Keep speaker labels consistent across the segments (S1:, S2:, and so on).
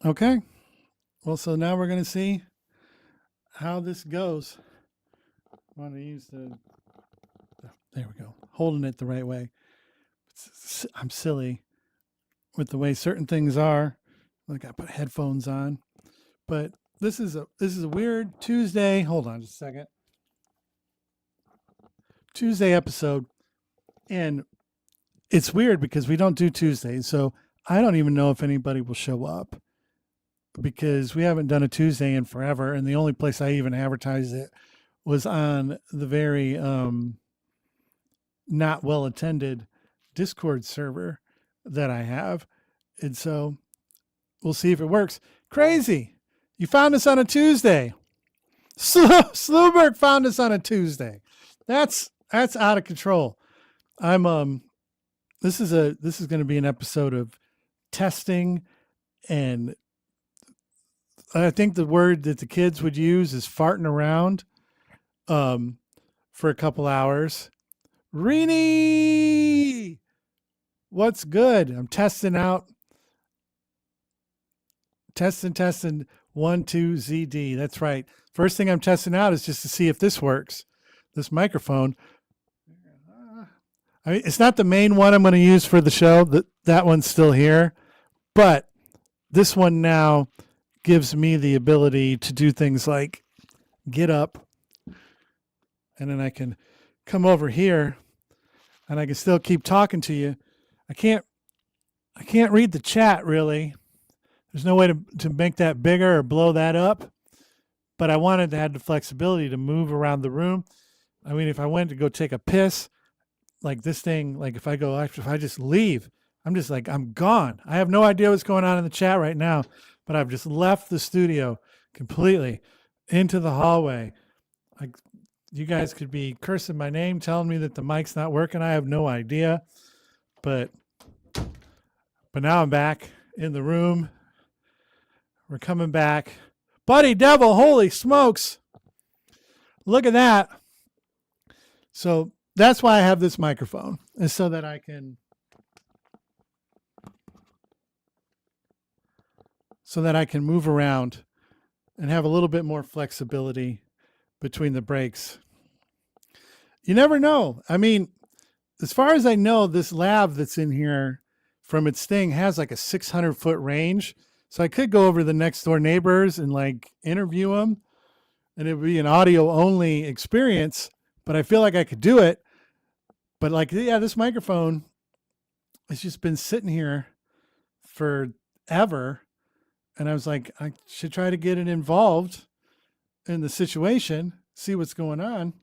S1: Okay. Well, so now we're going to see how this goes. I want to use there we go, holding it the right way. I'm silly with the way certain things are. Like I put headphones on, but this is a weird Tuesday. Hold on just a second. Tuesday episode, and it's weird because we don't do Tuesdays, so I don't even know if anybody will show up because we haven't done a Tuesday in forever, and the only place I even advertised it was on the very not well attended Discord server that I have. And so we'll see if it works. Crazy. You found us on a Tuesday. Slewberg found us on a Tuesday. That's out of control. I'm this is going to be an episode of testing, and I think the word that the kids would use is farting around um for a couple hours. Reenie, what's good? I'm testing out, testing, 1 2 ZD. That's right. First thing I'm testing out is just to see if this works. This microphone. I mean, it's not the main one I'm going to use for the show. That one's still here, but this one now gives me the ability to do things like get up, and then I can come over here, and I can still keep talking to you. I can't read the chat really. There's no way to make that bigger or blow that up, but I wanted to have the flexibility to move around the room. I mean, if I went to go take a piss, like this thing, like if I just leave, I'm just like, I'm gone. I have no idea what's going on in the chat right now, but I've just left the studio completely into the hallway. Like you guys could be cursing my name, telling me that the mic's not working. I have no idea, but now I'm back in the room. We're coming back. Buddy Devil, holy smokes. Look at that. So that's why I have this microphone, is so that I can move around and have a little bit more flexibility between the breaks. You never know. I mean, as far as I know, this lav that's in here from its thing has like a 600-foot range. So I could go over to the next door neighbors and like interview them, and it would be an audio only experience, but I feel like I could do it. But like, yeah, this microphone has just been sitting here forever. And I was like, I should try to get it involved in the situation, see what's going on.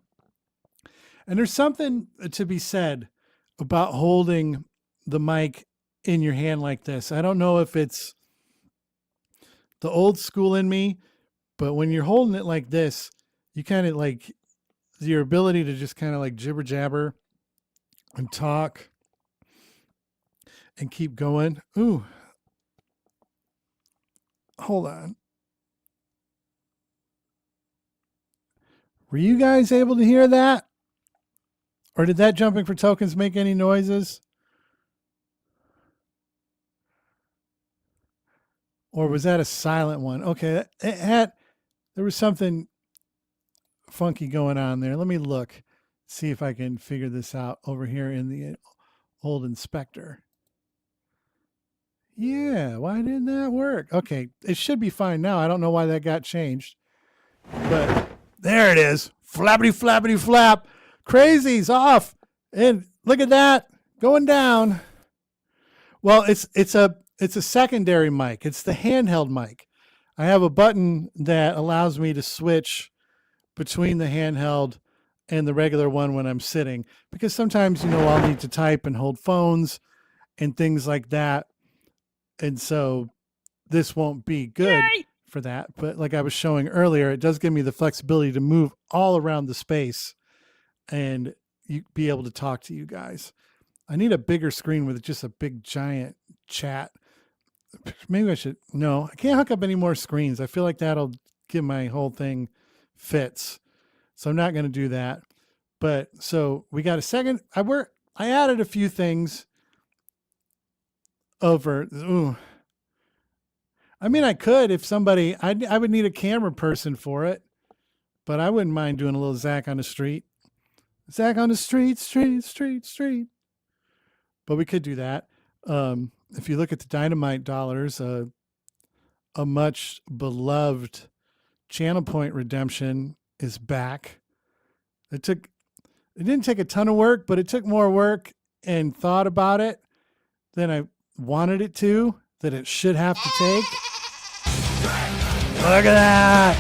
S1: And there's something to be said about holding the mic in your hand like this. I don't know if it's the old school in me, but when you're holding it like this, you kind of like your ability to just kind of like jibber jabber and talk and keep going. Ooh, hold on. Were you guys able to hear that? Or did that jumping for tokens make any noises? Or was that a silent one? Okay, there was something funky going on there. Let me look, see if I can figure this out over here in the old inspector. Yeah, why didn't that work? Okay, it should be fine now. I don't know why that got changed, but there it is. Flappity flappity flap. Crazy's off. And look at that going down. Well, it's a secondary mic. It's the handheld mic. I have a button that allows me to switch between the handheld and the regular one when I'm sitting, because sometimes, I'll need to type and hold phones and things like that. And so this won't be good for that. But like I was showing earlier, it does give me the flexibility to move all around the space and be able to talk to you guys. I need a bigger screen with just a big giant chat. Maybe I should. No, I can't hook up any more screens. I feel like that'll give my whole thing fits. So I'm not going to do that. But so we got a second. I added a few things over. Ooh. I mean, I could if somebody, I would need a camera person for it, but I wouldn't mind doing a little Zach on the street. Zach on the street, street, street, street. But we could do that. If you look at the Dynamite dollars, a much beloved Channel Point redemption is back. It didn't take a ton of work, but it took more work and thought about it than I wanted it to, that it should have to take. Look at that.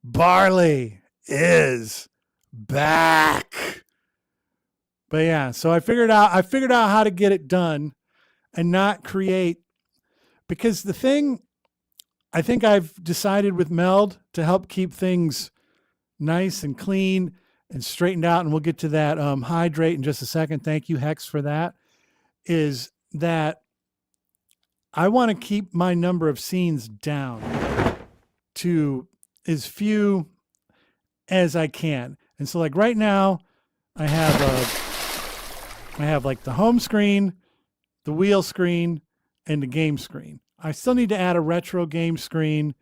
S1: Barley is back. But yeah, so I figured out how to get it done and not create, because the thing I think I've decided with Meld to help keep things nice and clean and straightened out, and we'll get to that hydrate in just a second. Thank you, Hex, for that. Is that I want to keep my number of scenes down to as few as I can. And so like right now I have like the home screen, the wheel screen, and the game screen. I still need to add a retro game screen,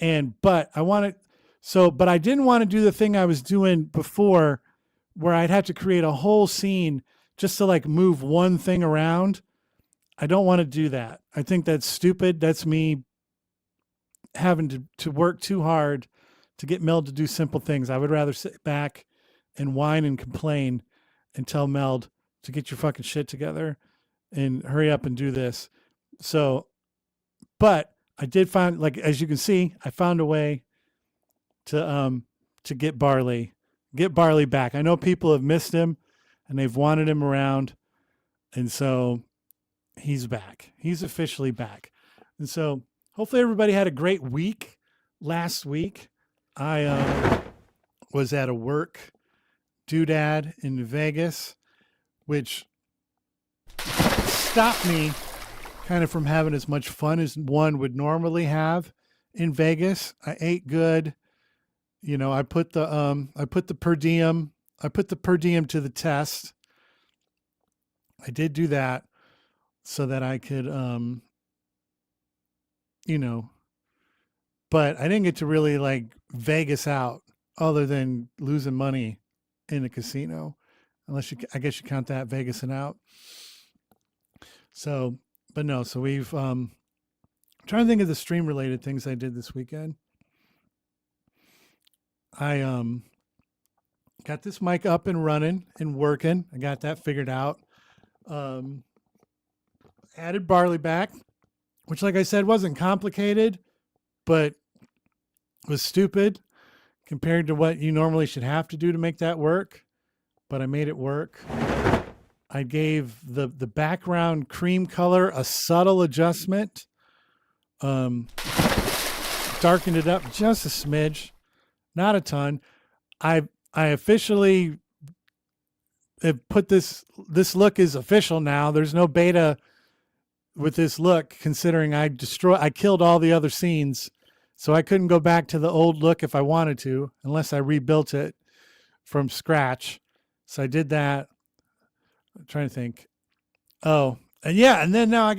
S1: but I didn't want to do the thing I was doing before where I'd have to create a whole scene just to like move one thing around. I don't want to do that. I think that's stupid. That's me having to work too hard to get Meld to do simple things. I would rather sit back and whine and complain and tell Meld to get your fucking shit together and hurry up and do this. So, but I did find, like, as you can see, I found a way to get Barley back. I know people have missed him and they've wanted him around. And so he's back. He's officially back. And so hopefully everybody had a great week last week. I was at a work doodad in Vegas, which stopped me kind of from having as much fun as one would normally have in Vegas. I ate good. You know, I put the per diem to the test. I did do that so that I could, but I didn't get to really like Vegas out other than losing money in a casino, I guess you count that Vegasing out. So, but no, so we've, I'm trying to think of the stream related things I did this weekend. I, got this mic up and running and working. I got that figured out. Added Barley back, which, like I said, wasn't complicated, but was stupid compared to what you normally should have to do to make that work. But I made it work. I gave the background cream color a subtle adjustment. Darkened it up just a smidge, not a ton. I officially have put this look is official now. There's no beta with this look, considering I killed all the other scenes. So I couldn't go back to the old look if I wanted to, unless I rebuilt it from scratch. So I did that. I'm trying to think. Oh, and yeah. And then now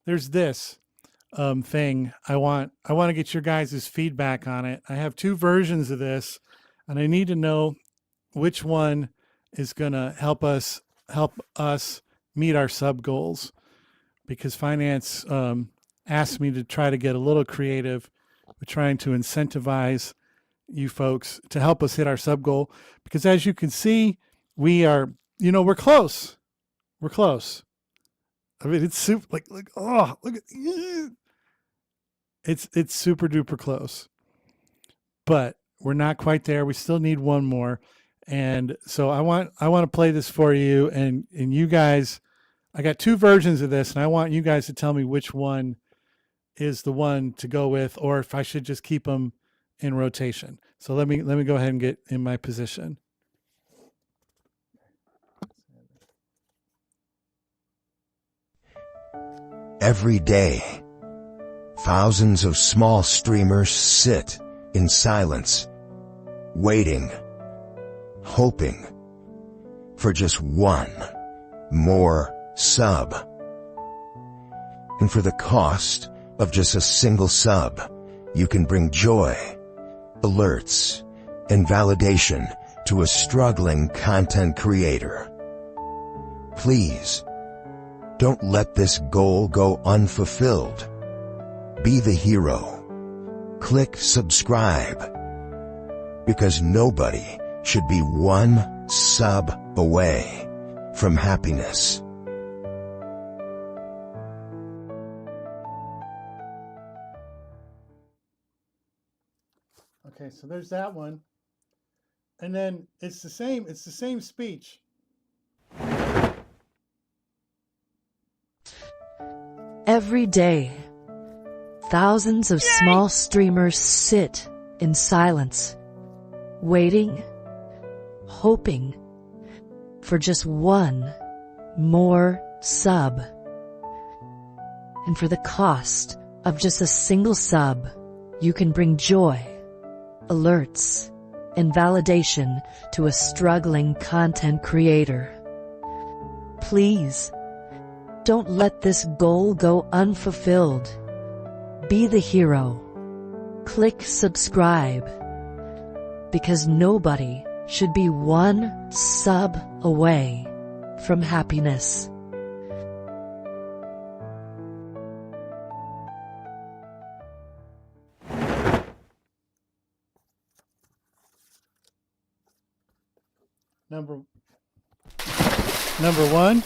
S1: there's this thing. I want to get your guys' feedback on it. I have two versions of this, and I need to know which one is going to help us meet our sub goals, because finance asked me to try to get a little creative with trying to incentivize you folks to help us hit our sub goal. Because as you can see, we're close. We're close. I mean, it's super like, oh, look at it's super duper close, but we're not quite there. We still need one more. And so I want to play this for you, and you guys, I got two versions of this, and I want you guys to tell me which one is the one to go with, or if I should just keep them in rotation. So let me go ahead and get in my position.
S2: Every day, thousands of small streamers sit in silence, waiting, hoping for just one more sub. And for the cost of just a single sub, you can bring joy, alerts, and validation to a struggling content creator. Please, don't let this goal go unfulfilled. Be the hero. Click subscribe, because nobody should be one sub away from happiness.
S1: Okay, so there's that one. And then it's the same speech.
S3: Every day, thousands of small streamers sit in silence, waiting, hoping for just one more sub. And for the cost of just a single sub, you can bring joy, alerts, and validation to a struggling content creator. Please, don't let this goal go unfulfilled. Be the hero. Click subscribe, because nobody should be one sub away from happiness.
S1: Number one.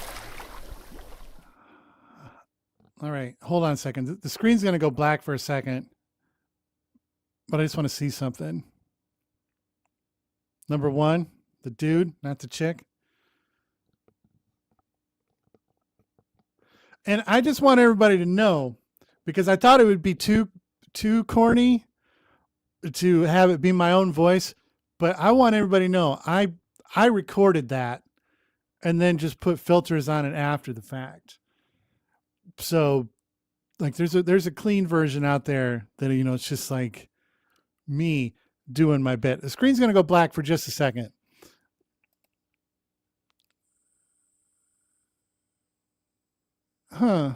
S1: All right, hold on a second. The screen's going to go black for a second, but I just want to see something. Number one, the dude, not the chick. And I just want everybody to know, because I thought it would be too corny to have it be my own voice, but I want everybody to know I recorded that and then just put filters on it after the fact. So like there's a clean version out there that, you know, it's just like me doing my bit. The screen's going to go black for just a second. Huh.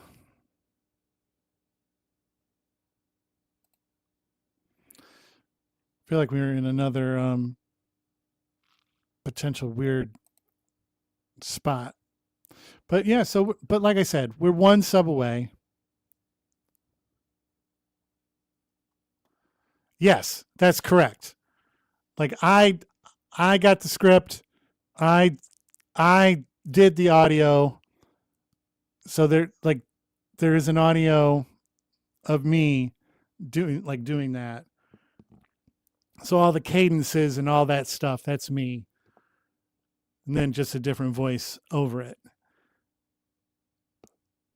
S1: I feel like we were in another potential weird spot. But yeah, but like I said, we're one sub away. Yes, that's correct. Like I got the script. I did the audio. So there is an audio of me doing that. So all the cadences and all that stuff, that's me. And then just a different voice over it.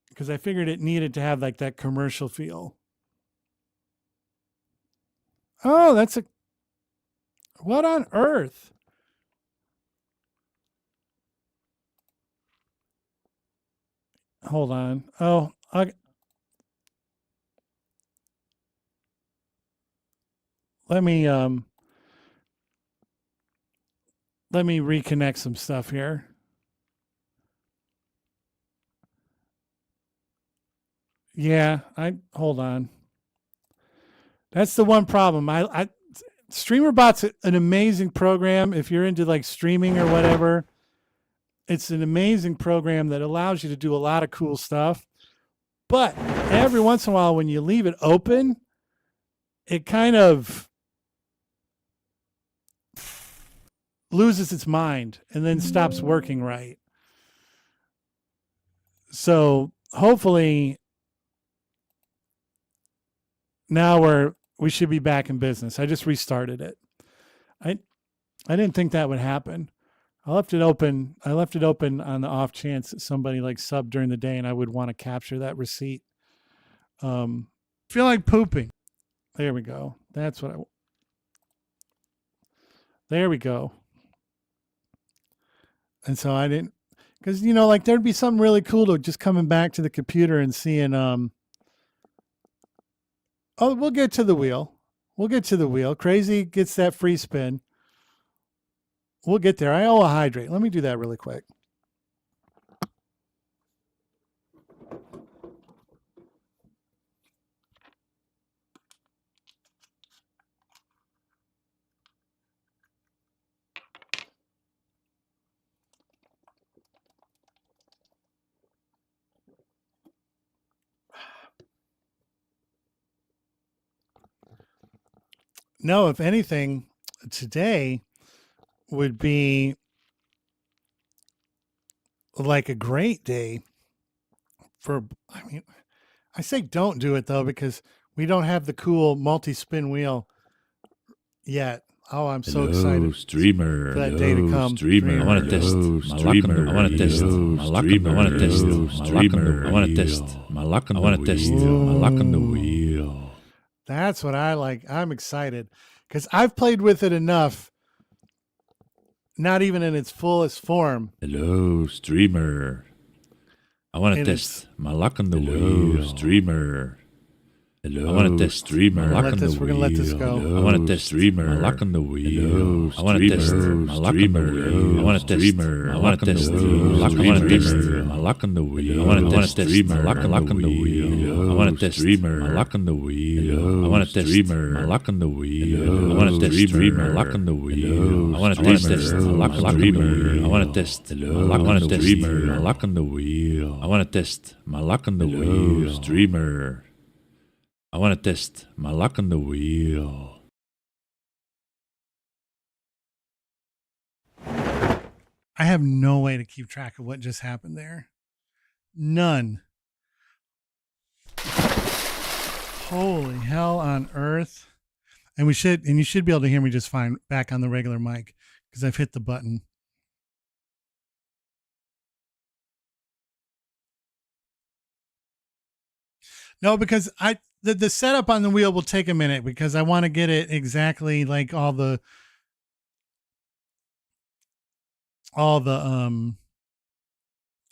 S1: Because I figured it needed to have like that commercial feel. Oh, what on earth? Hold on. Oh, let me reconnect some stuff here. Yeah, hold on. That's the one problem. StreamerBot's an amazing program if you're into like streaming or whatever. It's an amazing program that allows you to do a lot of cool stuff. But every once in a while when you leave it open, it kind of loses its mind and then stops working right. So hopefully now we should be back in business. I just restarted it. I didn't think that would happen. I left it open on the off chance that somebody like subbed during the day and I would want to capture that receipt. Feel like pooping. There we go. That's what there we go. And so I didn't, because, you know, like there'd be something really cool to just coming back to the computer and seeing, oh, we'll get to the wheel. Crazy gets that free spin. We'll get there. I owe a hydrate. Let me do that really quick. No, if anything, today would be like a great day for, I mean, I say don't do it though, because we don't have the cool multi spin wheel yet. Oh, I'm so excited
S4: streamer.
S1: for that day to come.
S4: Streamer. I want to test my luck. I want to test my luck. I want to test my luck. I want to test my luck. I want to test my luck on the wheel.
S1: That's what I like. I'm excited because I've played with it enough, not even in its fullest form.
S4: Hello, streamer. I want to
S1: And
S4: test my luck on the wheel. Streamer. Hello, I want to test streamer.
S1: We're gonna let this go.
S4: I want to test streamer. My luck on the wheel. I want to test my luck on the wheel. I want to test streamer. I want to test luck. I want to test my luck on the wheel. I want to test my luck on the wheel. I want to test streamer. My luck on the wheel. I want to test streamer. My luck on the wheel. I want to test streamer. Luck on the wheel. I want to test my luck on the wheel. I want to test luck. I want to test streamer. Luck on the wheel. I want to test my luck on the wheel. Streamer. I want to test my luck on the wheel.
S1: I have no way to keep track of what just happened there. None. Holy hell on earth. And you should be able to hear me just fine back on the regular mic because I've hit the button. No, because the setup on the wheel will take a minute because I want to get it exactly like all the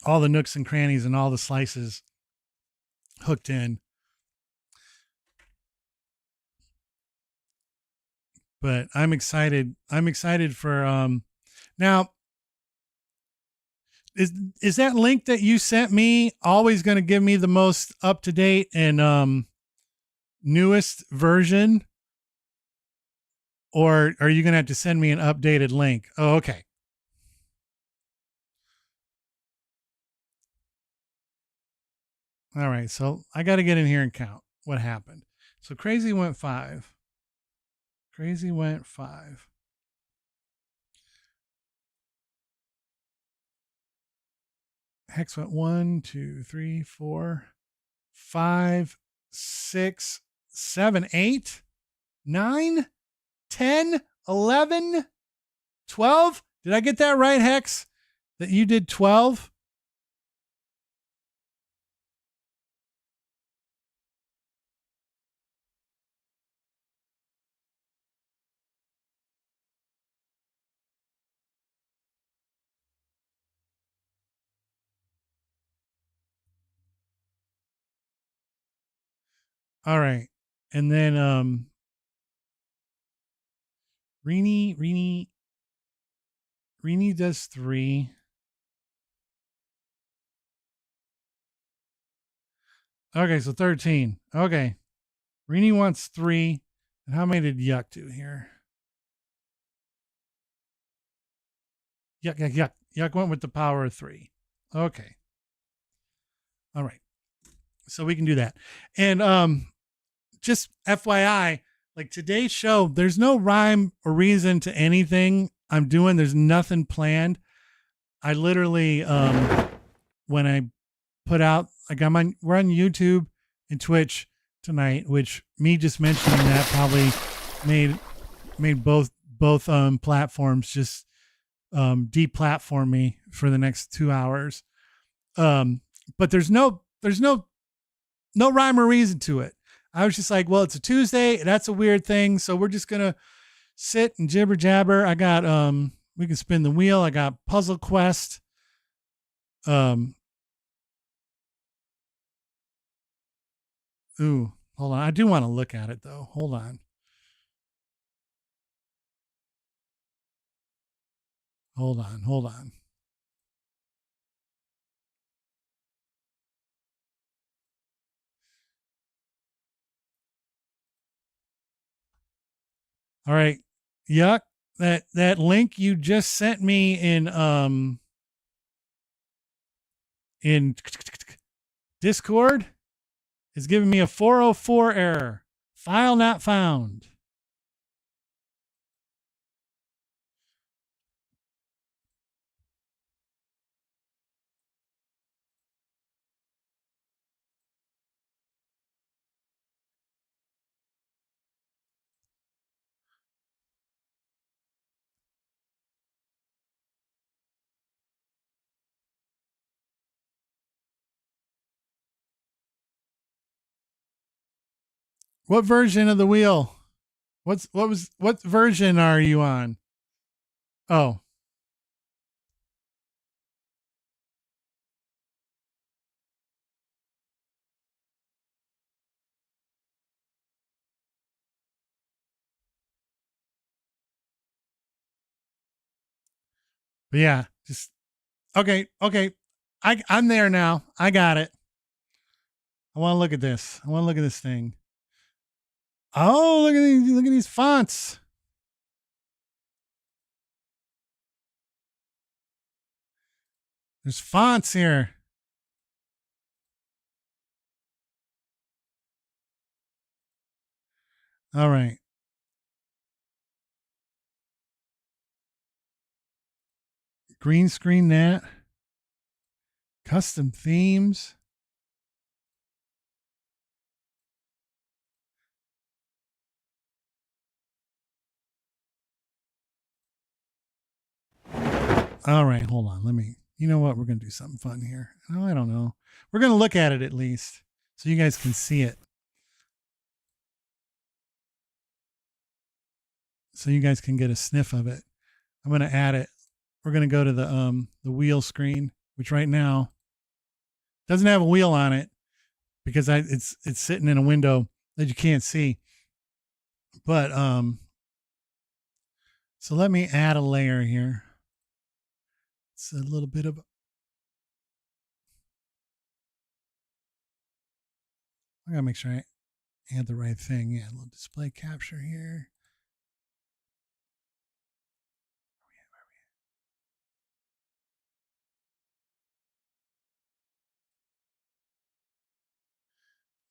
S1: nooks and crannies and all the slices hooked in. But I'm excited. I'm excited for now. Is that link that you sent me always going to give me the most up to date and newest version? Or are you going to have to send me an updated link? Oh, okay. All right. So I got to get in here and count what happened. So Crazy went 5. Crazy went 5. Hex went 1, 2, 3, 4, 5, 6, 7, 8, 9, 10, 11, 12. Did I get that right, Hex? That you did 12? All right. And then Rini does 3. Okay, so 13. Okay. Rini wants 3. And how many did Yuck do here? Yuck. Yuck went with the power of 3. Okay. All right. So we can do that. And just FYI, like today's show, there's no rhyme or reason to anything I'm doing. There's nothing planned. I literally when I put out like we're on YouTube and Twitch tonight, which me just mentioning that probably made both platforms just deplatform me for the next 2 hours. But there's no rhyme or reason to it. I was just like, well, it's a Tuesday. That's a weird thing. So we're just going to sit and jibber jabber. I got, we can spin the wheel. I got Puzzle Quest. Ooh, hold on. I do want to look at it though. Hold on. Hold on. All right. Yuck. That link you just sent me in Discord is giving me a 404 error. File not found. What version of the wheel? What version are you on? Oh. But yeah, just okay. I'm there now. I got it. I want to look at this. I want to look at this thing. Oh, look at these fonts. There's fonts here. All right. Green screen that. Custom themes. All right, hold on. You know what? We're going to do something fun here. Oh, I don't know. We're going to look at it at least so you guys can see it. So you guys can get a sniff of it. I'm going to add it. We're going to go to the wheel screen, which right now doesn't have a wheel on it because it's sitting in a window that you can't see. But so let me add a layer here. It's a little bit of I gotta make sure I add the right thing. Yeah, a little display capture here.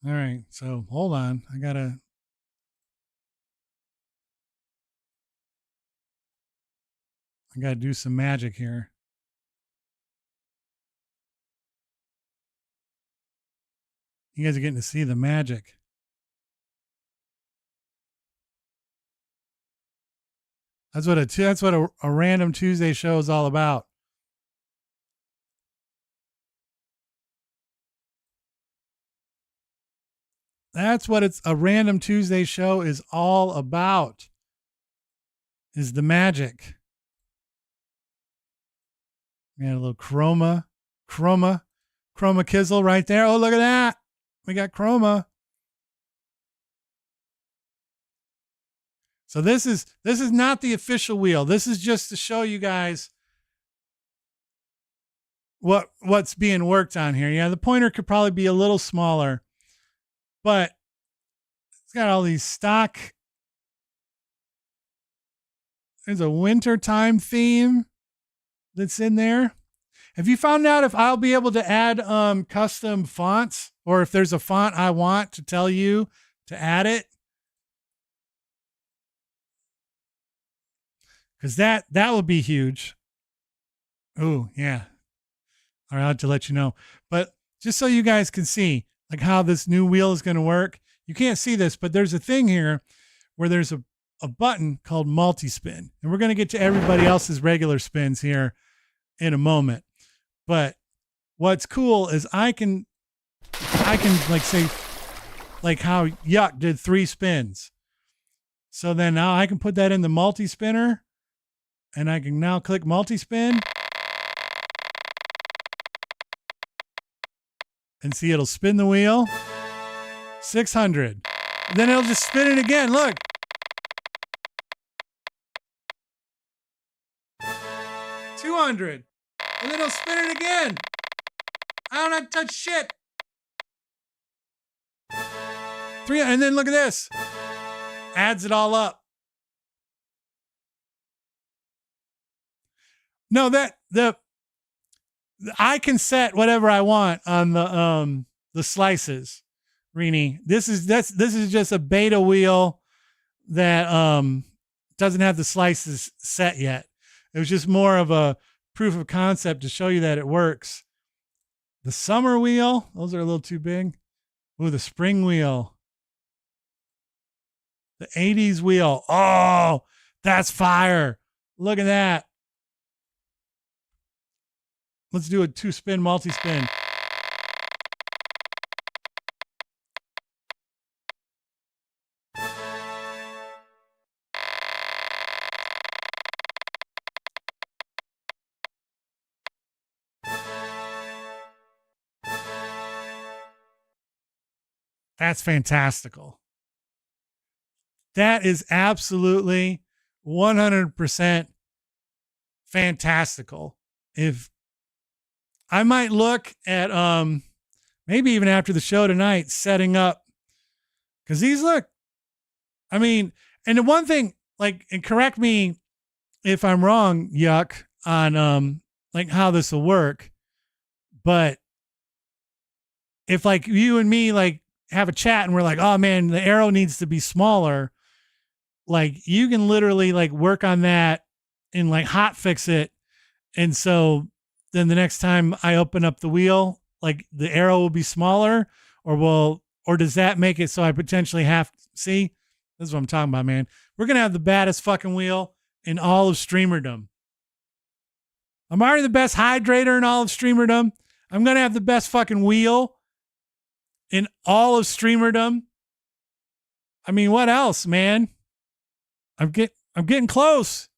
S1: All right, so hold on. I gotta do some magic here. You guys are getting to see the magic. That's what a random Tuesday show is all about. That's what a random Tuesday show is all about. Is the magic. We got a little chroma kizzle right there. Oh, look at that. We got chroma. So this is not the official wheel. This is just to show you guys what's being worked on here. Yeah, the pointer could probably be a little smaller, but it's got all these stock. There's a wintertime theme that's in there. Have you found out if I'll be able to add custom fonts, or if there's a font I want to tell you to add it? Because that would be huge. Oh, yeah. All right, I'll have to let you know. But just so you guys can see like how this new wheel is going to work. You can't see this, but there's a thing here where there's a button called multi-spin. And we're going to get to everybody else's regular spins here in a moment. But what's cool is I can like say like how Yuck did 3 spins. So then now I can put that in the multi-spinner and I can now click multi-spin and see it'll spin the wheel. 600. And then it'll just spin it again. Look. 200. And then it'll spin it again. I don't have to touch shit. 300. And then look at this. Adds it all up. No, I can set whatever I want on the slices, Rini. This is just a beta wheel that doesn't have the slices set yet. It was just more of a proof of concept to show you that it works. The summer wheel, those are a little too big. Ooh, the spring wheel. The 80s wheel. Oh, that's fire. Look at that. Let's do a 2-spin multi-spin. That's fantastical. That is absolutely 100% fantastical. If I might look at maybe even after the show tonight, setting up, because these look, I mean, and the one thing, like, and correct me if I'm wrong, Yuck, on like how this will work, but if like you and me like have a chat and we're like, oh man, the arrow needs to be smaller, like you can literally like work on that and like hot fix it. And so then the next time I open up the wheel, like the arrow will be smaller, or does that make it so I potentially have to see? This is what I'm talking about, man. We're going to have the baddest fucking wheel in all of streamerdom. I'm already the best hydrator in all of streamerdom. I'm going to have the best fucking wheel in all of streamerdom. I mean, what else, man? I'm getting close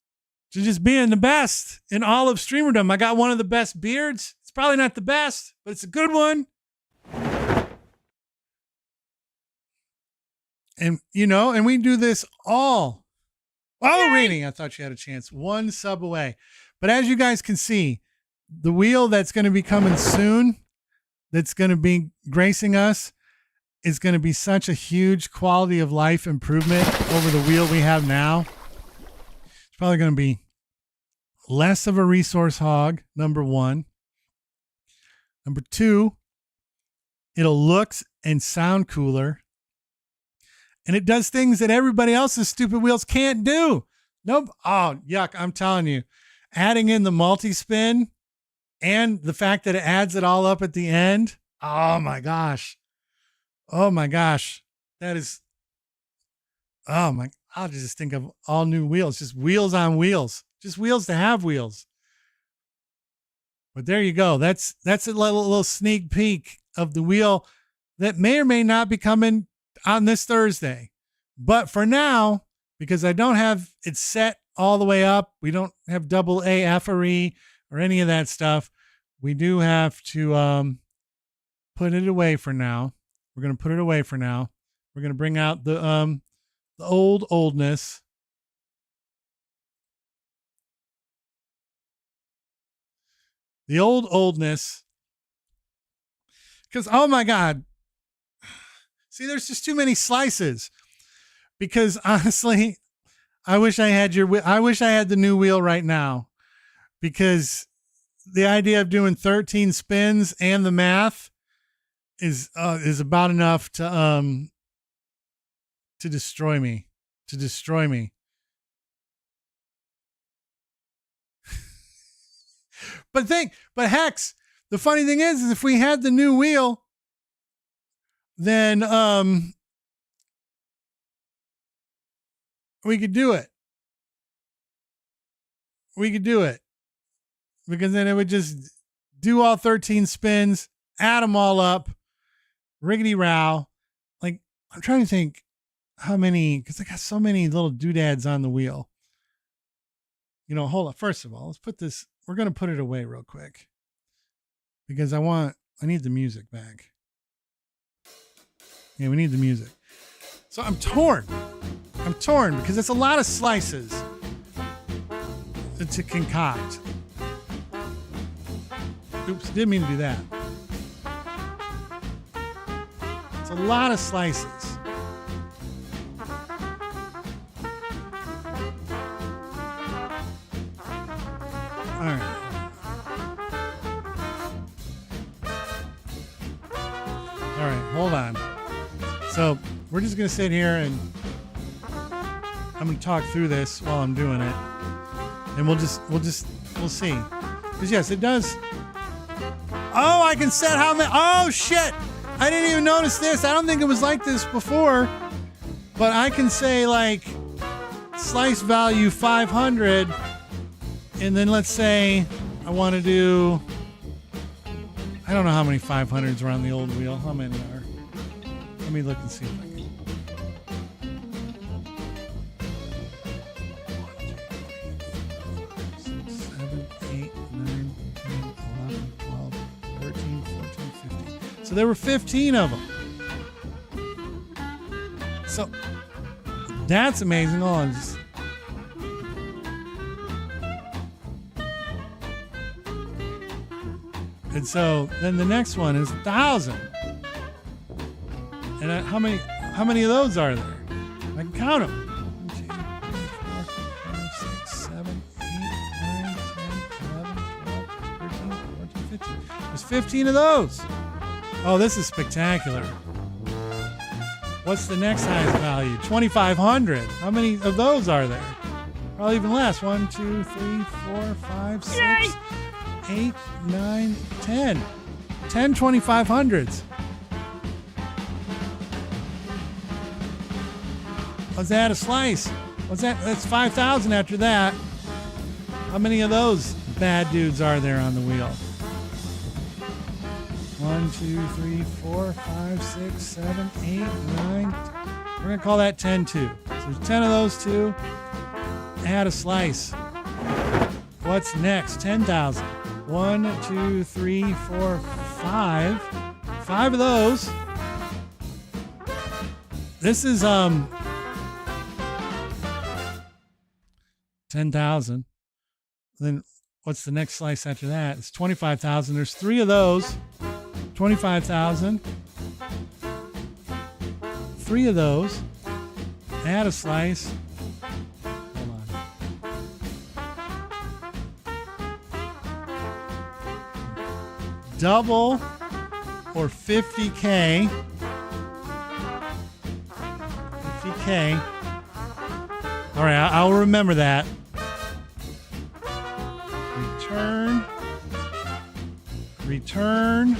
S1: to just being the best in all of streamerdom. I got one of the best beards. It's probably not the best, but it's a good one. And, you know, and we do this all. Oh, Rainy, I thought you had a chance. One sub away. But as you guys can see, the wheel that's going to be coming soon, that's going to be gracing us, is going to be such a huge quality of life improvement over the wheel we have now. It's probably going to be less of a resource hog, number one. Number two, it'll look and sound cooler. And it does things that everybody else's stupid wheels can't do. Nope. Oh, yuck. I'm telling you, adding in the multi-spin and the fact that it adds it all up at the end. Oh my gosh. Oh my gosh. That is, oh my, I'll just think of all new wheels, just wheels on wheels, just wheels to have wheels. But there you go. That's a little sneak peek of the wheel that may or may not be coming on this Thursday. But for now, because I don't have it set all the way up, we don't have double AFRE or any of that stuff. We do have to put it away for now. We're going to put it away for now. We're going to bring out the oldness. The oldness. Because, oh my God. See, there's just too many slices. Because honestly, I wish I had the new wheel right now. Because the idea of doing 13 spins and the math is about enough to destroy me. To destroy me. But Hex, the funny thing is if we had the new wheel, then we could do it. We could do it. Because then it would just do all 13 spins, add them all up, riggedy row. Like, I'm trying to think how many, because I got so many little doodads on the wheel. You know, hold on. First of all, let's put this, we're going to put it away real quick. Because I need the music back. Yeah, we need the music. So I'm torn because it's a lot of slices to concoct. Oops, didn't mean to do that. It's a lot of slices. All right. All right, hold on. So we're just going to sit here and I'm going to talk through this while I'm doing it. And we'll see. Because yes, it does. Oh, I can set how many. Oh, shit. I didn't even notice this. I don't think it was like this before. But I can say like slice value 500. And then let's say I want to do, I don't know how many 500s are on the old wheel. How many are? Let me look and see if I can. 7, 8, 9, 10, 11, 12, 13, 14, 15. So there were 15 of them. So that's amazing. Hold on. And so then the next one is 1,000. And how many of those are there? I can count them. 1, 2, 3, 4, 5, 6, 7, 8, 9, 10, 11, 12, 13, 14, 15. There's 15 of those. Oh, this is spectacular. What's the next highest value? 2,500. How many of those are there? Probably even less. 1, 2, 3, 4, 5, 6, 8, 9, 10. 10 2,500s. Let's add a slice. What's that? That's 5,000 after that. How many of those bad dudes are there on the wheel? 1, 2, 3, 4, 5, 6, 7, 8, 9. We're going to call that 10 too. So there's 10 of those too. Add a slice. What's next? 10,000. 1, 2, 3, 4, 5. 5 of those. This is 10,000. Then what's the next slice after that? It's 25,000. There's 3 of those. 25,000. 3 of those. Add a slice. Hold on. Double or 50K. 50K. All right, I'll remember that. Return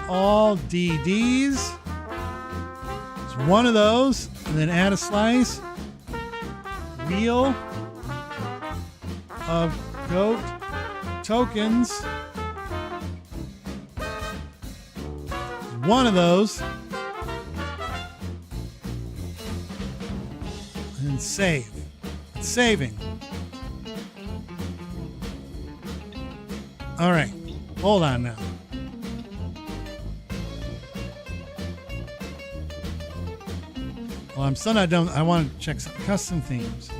S1: all DDs. It's 1 of those, and then add a slice. Wheel of goat tokens. 1 of those. And save. It's saving. All right. Hold on now. Well, I'm still not done. I want to check some custom themes.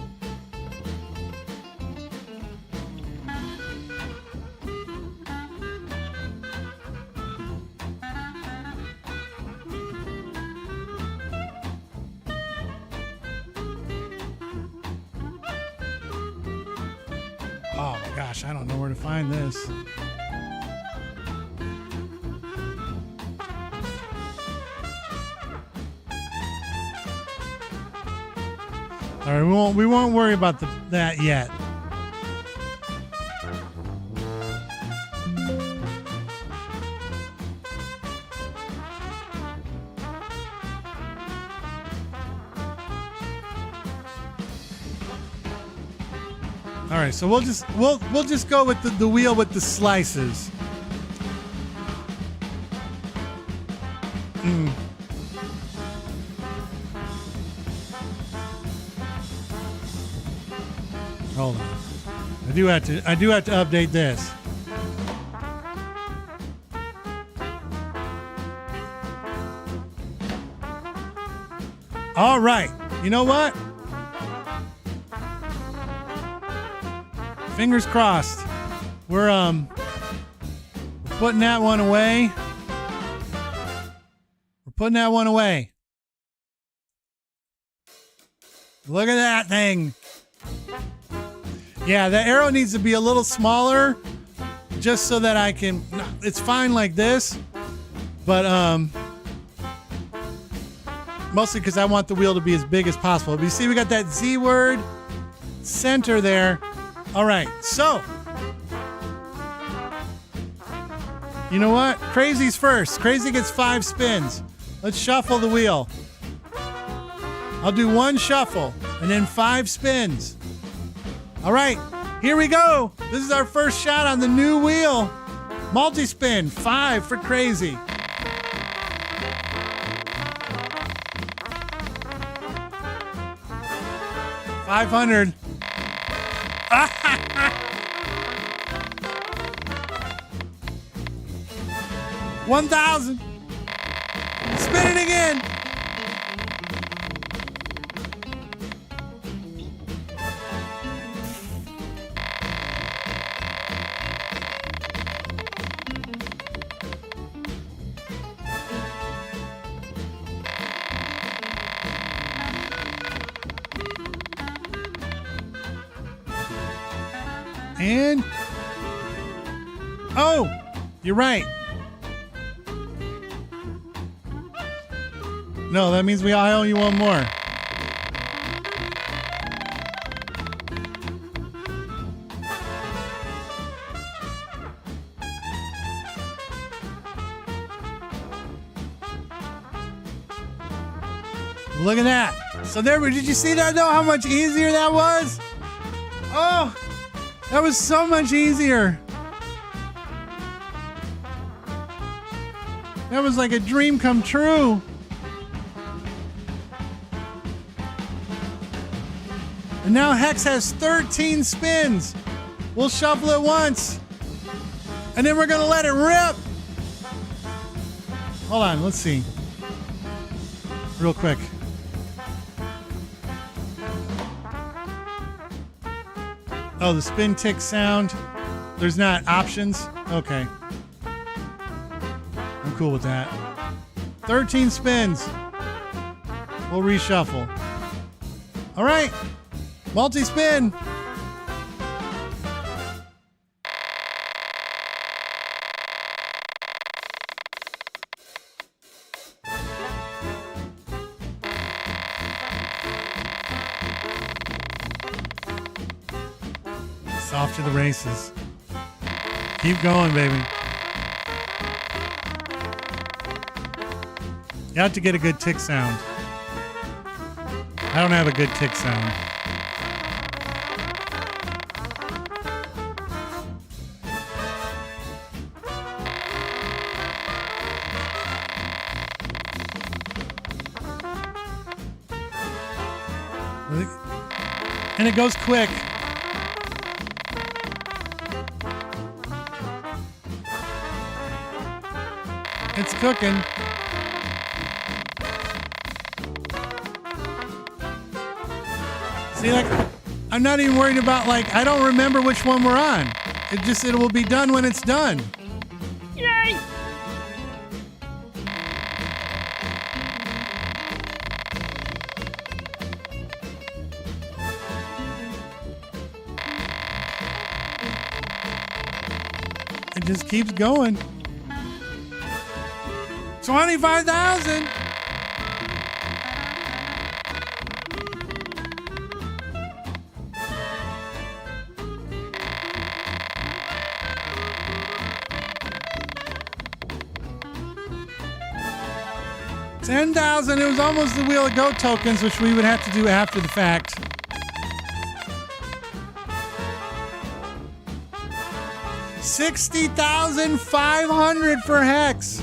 S1: Oh my gosh, I don't know where to find this. All right, we won't worry about that yet. All right, so we'll just go with the wheel with the slices. Hold on. I do have to update this. All right. You know what? Fingers crossed. We're putting that one away. We're putting that one away. Look at that thing. Yeah, the arrow needs to be a little smaller just so that I can, it's fine like this, but mostly because I want the wheel to be as big as possible. But you see we got that Z word center there. All right, so you know what? Crazy's first. Crazy gets 5 spins. Let's shuffle the wheel. I'll do 1 shuffle and then 5 spins. All right, here we go. This is our first shot on the new wheel. Multi-spin, 5 for Crazy. $500. 1,000. Spin it again. And oh, you're right. No, that means I owe you one more. Look at that. So there, did you see that though? How much easier that was? Oh, that was so much easier. That was like a dream come true. And now Hex has 13 spins. We'll shuffle it once. And then we're going to let it rip. Hold on, let's see. Real quick. Oh, the spin tick sound. There's not options? Okay. I'm cool with that. 13 spins. We'll reshuffle. All right. Multi-spin. It's off to the races. Keep going, baby. You have to get a good tick sound. I don't have a good tick sound. And it goes quick. It's cooking. See, like, I'm not even worried about, like, I don't remember which one we're on. It will be done when it's done.
S5: Yay!
S1: It just keeps going. 25,000. $10,000. It was almost the Wheel of Go tokens, which we would have to do after the fact. $60,500 for Hex.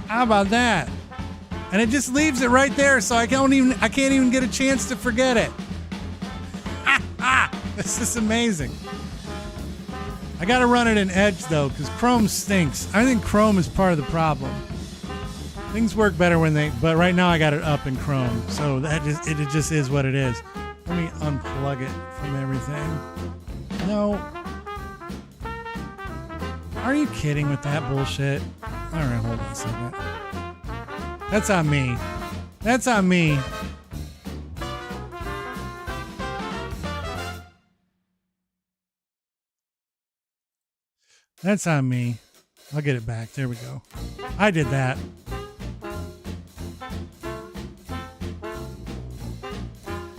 S1: How about that? And it just leaves it right there, so I can't even get a chance to forget it. This is amazing. I gotta run it in Edge though, because Chrome stinks. I think Chrome is part of the problem. Things work better but right now I got it up in Chrome, so it just is what it is. Let me unplug it from everything. No. Are you kidding with that bullshit? All right, hold on a second. That's on me. That's on me. That's on me. I'll get it back. There we go. I did that.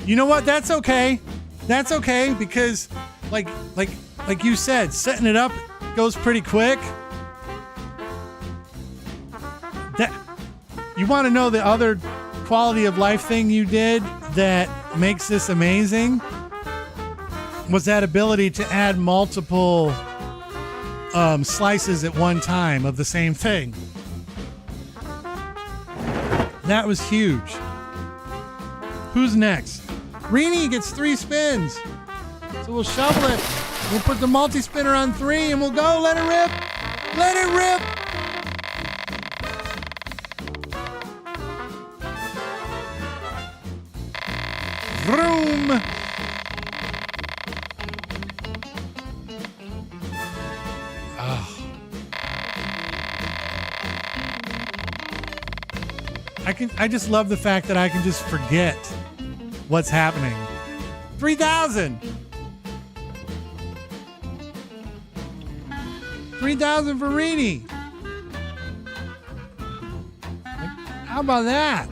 S1: You know what? That's okay. That's okay because like you said, setting it up goes pretty quick. You want to know the other quality of life thing you did that makes this amazing? Was that ability to add multiple slices at one time of the same thing. That was huge. Who's next? Rini gets 3 spins. So we'll shovel it. We'll put the multi-spinner on 3 and we'll go. Let it rip. Let it rip. Vroom. Oh. I just love the fact that I can just forget what's happening. 3,000. 3,000 for Reedy. How about that?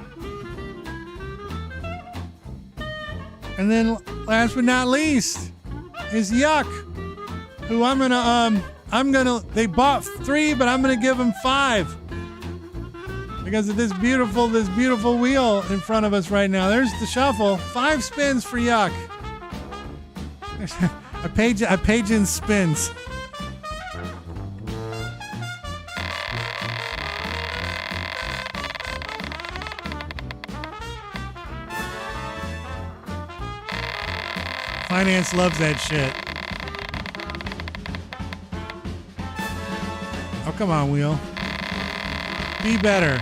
S1: And then last but not least is Yuck, who they bought 3, but I'm gonna give them 5 because of this beautiful wheel in front of us right now. There's the shuffle. 5 spins for Yuck. I page in spins. Finance loves that shit. Oh, come on, wheel. Be better.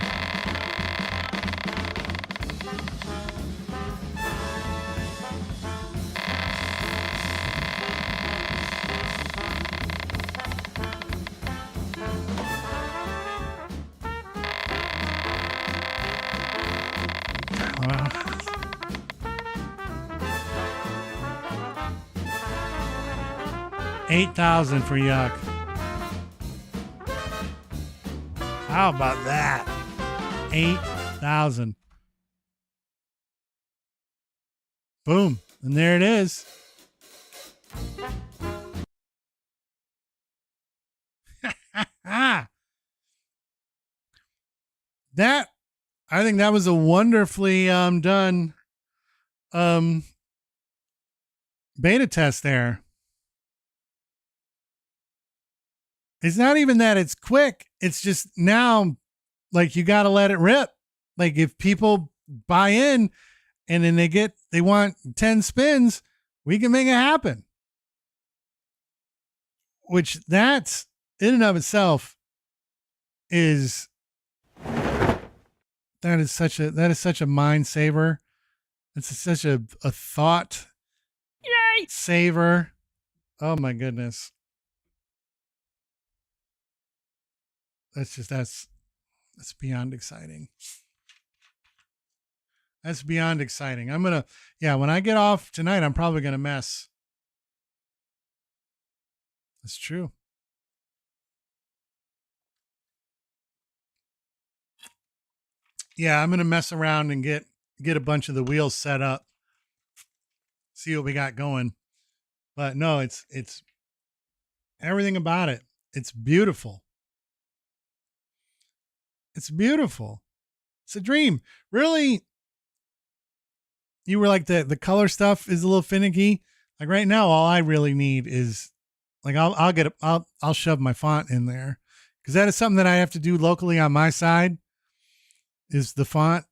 S1: Wow. 8,000 for Yuck. How about that? 8,000. Boom. And there it is. I think that was a wonderfully done beta test there. It's not even that it's quick. It's just now, like, you got to let it rip. Like, if people buy in and then they want 10 spins, we can make it happen. Which that's in and of itself is such a mind saver. It's such a thought saver. Oh my goodness. That's beyond exciting. That's beyond exciting. When I get off tonight, I'm probably going to mess. That's true. Yeah, I'm going to mess around and get a bunch of the wheels set up. See what we got going. But no, it's everything about it. It's beautiful. It's beautiful. It's a dream. Really, you were like the color stuff is a little finicky. Like right now, all I really need is like I'll shove my font in there because that is something that I have to do locally on my side. Is the font,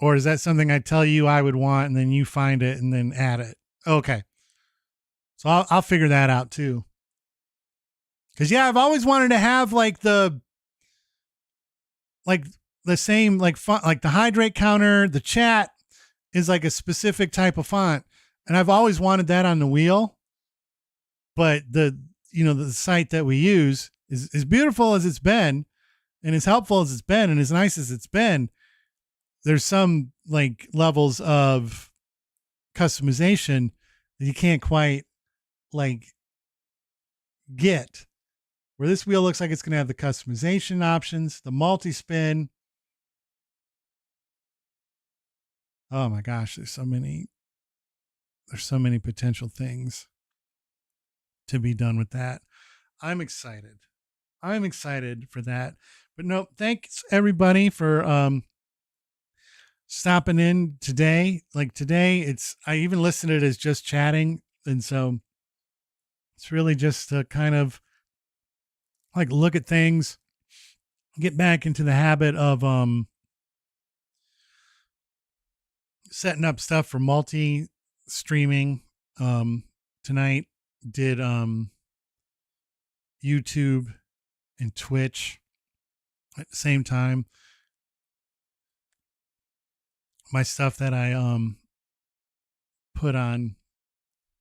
S1: or is that something I tell you I would want and then you find it and then add it? Okay, so I'll figure that out too. Because I've always wanted to have like the same font, like the hydrate counter, the chat is like a specific type of font, and I've always wanted that on the wheel. But the site that we use is as beautiful as it's been, and as helpful as it's been, and as nice as it's been. There's some like levels of customization that you can't quite like get. Where this wheel looks like it's going to have the customization options, the multi-spin. Oh my gosh, there's so many potential things to be done with that. I'm excited for that. But no, thanks everybody for stopping in today. Like today, I even listed it as just chatting, and so it's really just to kind of like look at things, get back into the habit of setting up stuff for multi streaming. Tonight did YouTube and Twitch at the same time. My stuff that I put on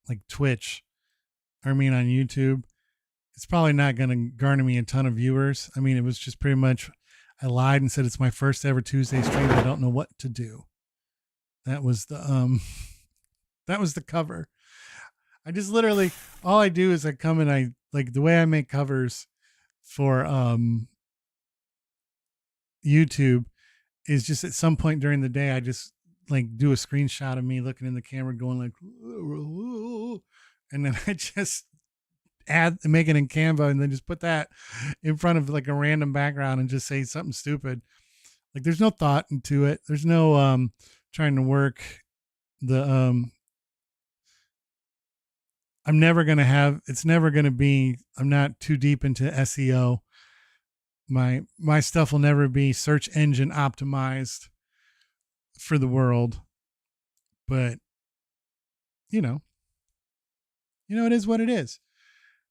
S1: like Twitch, on YouTube, it's probably not going to garner me a ton of viewers. I mean, it was just pretty much, I lied and said it's my first ever Tuesday stream. I don't know what to do. That was the that was the cover. I just literally, all I do is I come and I, like, the way I make covers for YouTube is just at some point during the day, I just like do a screenshot of me looking in the camera going like, and then I just make it in Canva and then just put that in front of like a random background and just say something stupid. Like there's no thought into it. There's no trying to work the I'm never going to have, it's never going to be, I'm not too deep into SEO. My stuff will never be search engine optimized for the world, but you know, it is what it is.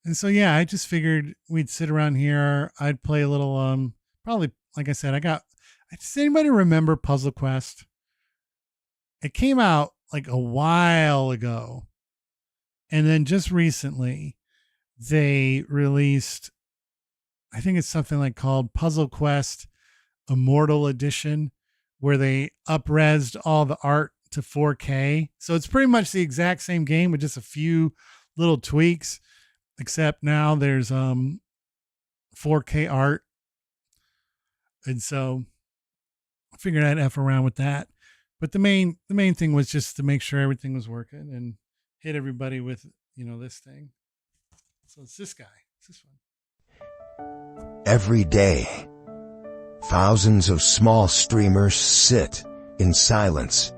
S1: And so, yeah, I just figured we'd sit around here. I'd play a little, probably, like I said, does anybody remember Puzzle Quest? It came out like a while ago. And then just recently they released, I think it's something like called Puzzle Quest Immortal Edition, where they up-resed all the art to 4K. So it's pretty much the exact same game with just a few little tweaks, except now there's 4K art. And so I figured I'd F around with that. But the main thing was just to make sure everything was working and hit everybody with, this thing. So it's this guy. It's this one.
S2: Every day, thousands of small streamers sit in silence,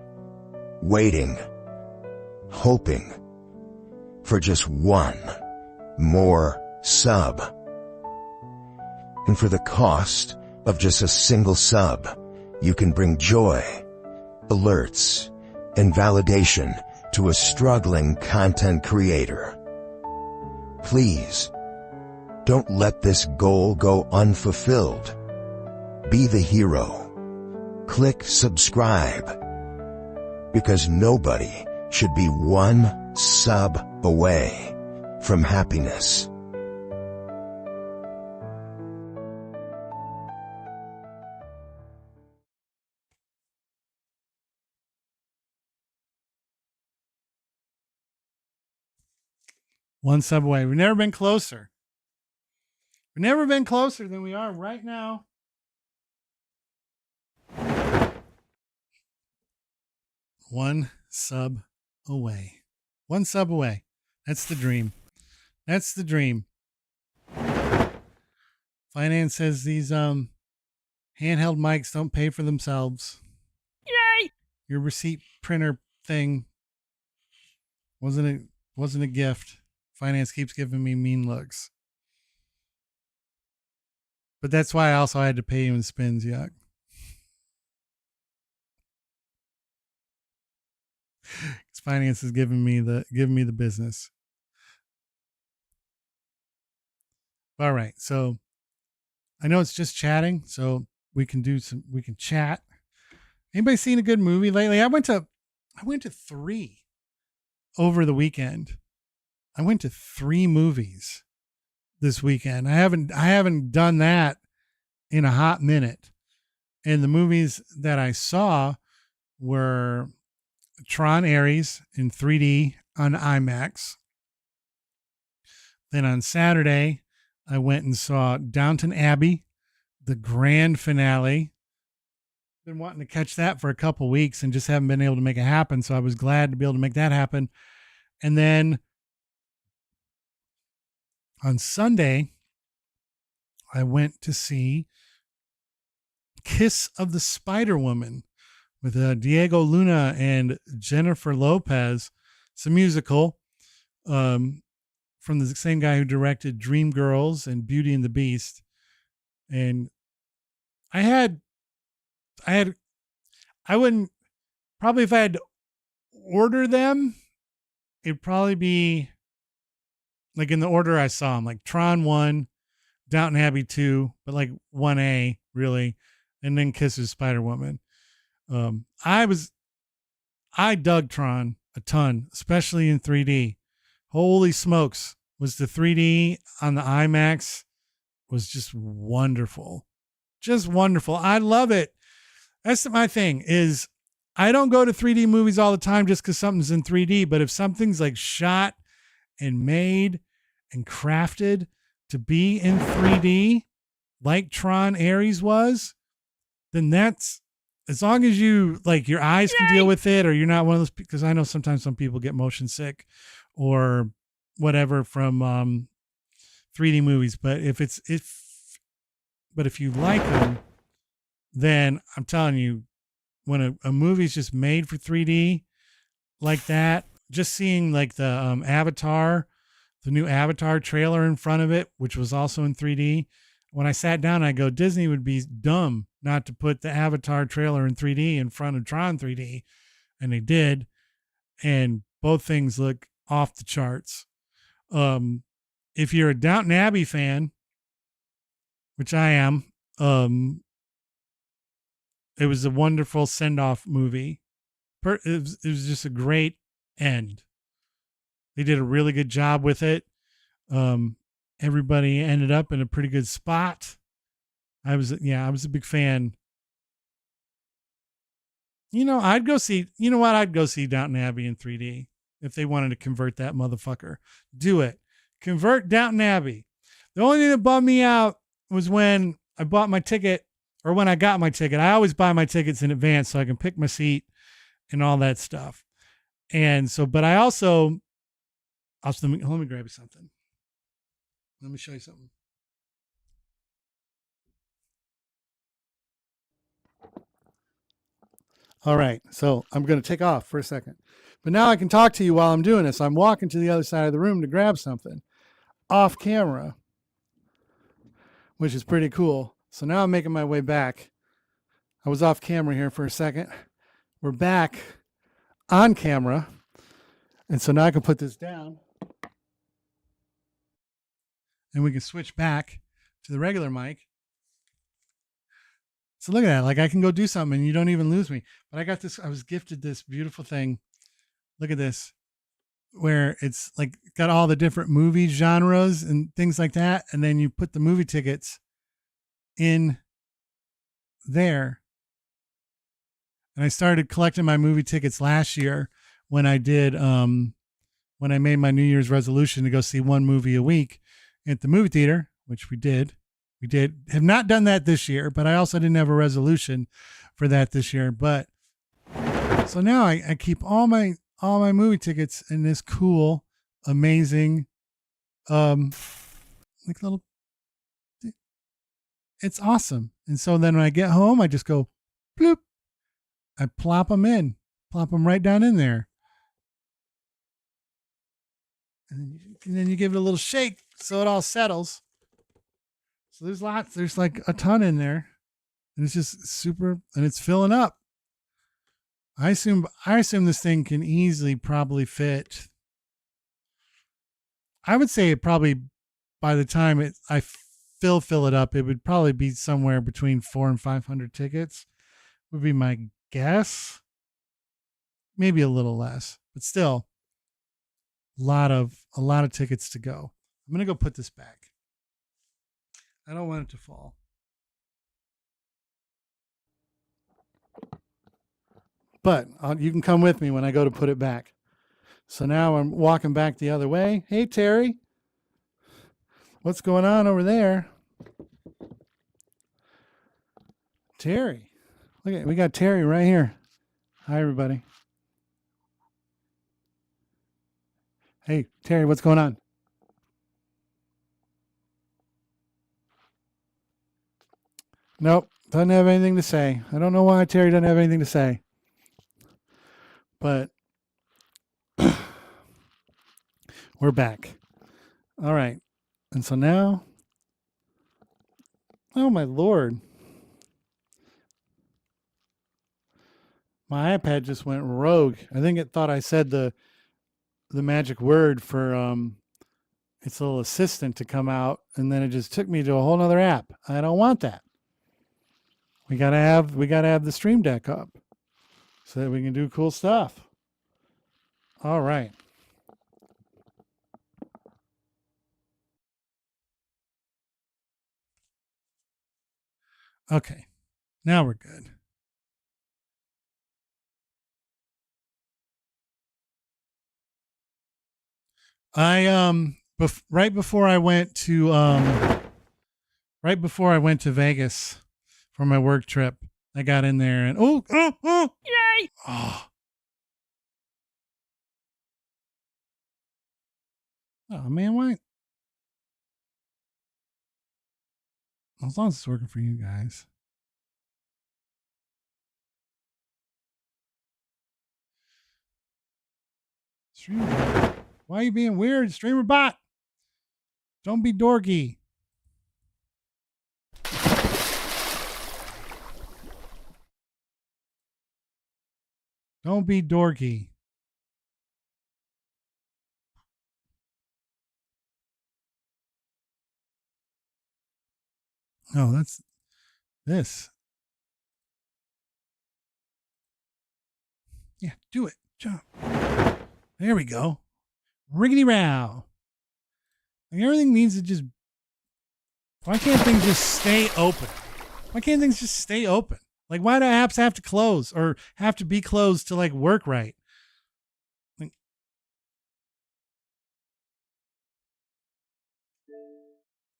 S2: waiting, hoping for just one more sub. And for the cost of just a single sub, you can bring joy, alerts, and validation to a struggling content creator. Please, don't let this goal go unfulfilled. Be the hero. Click subscribe. Because nobody should be one sub away from happiness.
S1: One sub away. We've never been closer. We've never been closer than we are right now. One sub away. One sub away. That's the dream. That's the dream. Finance says these handheld mics don't pay for themselves. Yay! Your receipt printer thing wasn't a gift. Finance keeps giving me mean looks. But that's why I also had to pay him in spins, yuck. Finance is giving me the business. All right, so I know it's just chatting, so we can chat. Anybody seen a good movie lately? I went to 3 over the weekend. I went to 3 movies this weekend. I haven't done that in a hot minute. And the movies that I saw were Tron Ares in 3D on IMAX. Then on Saturday, I went and saw Downton Abbey, the grand finale. Been wanting to catch that for a couple weeks and just haven't been able to make it happen. So I was glad to be able to make that happen. And then on Sunday, I went to see Kiss of the Spider Woman with Diego Luna and Jennifer Lopez. It's a musical from the same guy who directed Dreamgirls and Beauty and the Beast. And I wouldn't, probably if I had to order them, it'd probably be like in the order I saw them, like Tron 1, Downton Abbey 2, but like 1A really, and then Kiss of Spider-Woman. I dug Tron a ton, especially in 3D. Holy smokes. was the 3D on the IMAX was just wonderful. Just wonderful. I love it. That's my thing is I don't go to 3D movies all the time just because something's in 3D, but if something's like shot and made and crafted to be in 3D, like Tron Ares was, then that's, as long as you like your eyes can deal with it, or you're not one of those, because I know sometimes some people get motion sick or whatever from 3D movies, but if you like them, then I'm telling you, when a movie's just made for 3D like that, just seeing like the Avatar, the new Avatar trailer in front of it, which was also in 3D. When I sat down, I go, Disney would be dumb not to put the Avatar trailer in 3D in front of Tron 3D. And they did. And both things look off the charts. If you're a Downton Abbey fan, which I am, it was a wonderful send-off movie. It was just a great end. They did a really good job with it. Everybody ended up in a pretty good spot. I was a big fan. I'd go see Downton Abbey in 3D if they wanted to convert that motherfucker. Do it. Convert Downton Abbey. The only thing that bummed me out was when I bought my ticket, or when I got my ticket. I always buy my tickets in advance so I can pick my seat and all that stuff. And so, but I also let me grab you something. Let me show you something. All right. So I'm going to take off for a second. But now I can talk to you while I'm doing this. I'm walking to the other side of the room to grab something off camera, which is pretty cool. So now I'm making my way back. I was off camera here for a second. We're back on camera. And so now I can put this down. And we can switch back to the regular mic. So look at that. Like I can go do something and you don't even lose me. But I was gifted this beautiful thing. Look at this. Where it's like got all the different movie genres and things like that. And then you put the movie tickets in there. And I started collecting my movie tickets last year when I did, when I made my New Year's resolution to go see one movie a week at the movie theater, which we did. Have not done that this year, but I also didn't have a resolution for that this year. But so now I keep all my movie tickets in this cool, amazing, like little, it's awesome. And so then when I get home, I just go bloop. I plop them right down in there. And then you give it a little shake so it all settles. So there's like a ton in there. And it's just super, and it's filling up. I assume this thing can easily probably fit. I would say it probably, by the time I fill it up, it would probably be somewhere between 400 and 500 tickets would be my guess. Maybe a little less, but still a lot of tickets to go. I'm going to go put this back. I don't want it to fall. But you can come with me when I go to put it back. So now I'm walking back the other way. Hey, Terry. What's going on over there? Terry. Look at, we got Terry right here. Hi, everybody. Hey, Terry, what's going on? Nope, doesn't have anything to say. I don't know why Terry doesn't have anything to say. But we're back. All right. And so now, oh my Lord. My iPad just went rogue. I think it thought I said the magic word for its little assistant to come out, and then it just took me to a whole nother app. I don't want that. We gotta have the Stream Deck up so that we can do cool stuff. All right. Okay. Now we're good. Right before I went to Vegas for my work trip, I got in there and yay! Oh man, why? As long as it's working for you guys. Streamer, why are you being weird, streamer bot? Don't be dorky. Don't be dorky. Oh, that's this. Yeah, do it. Jump. There we go. Riggedy row. Like everything needs to just. Why can't things just stay open? Why can't things just stay open? Like, why do apps have to close or have to be closed to like work right? Like,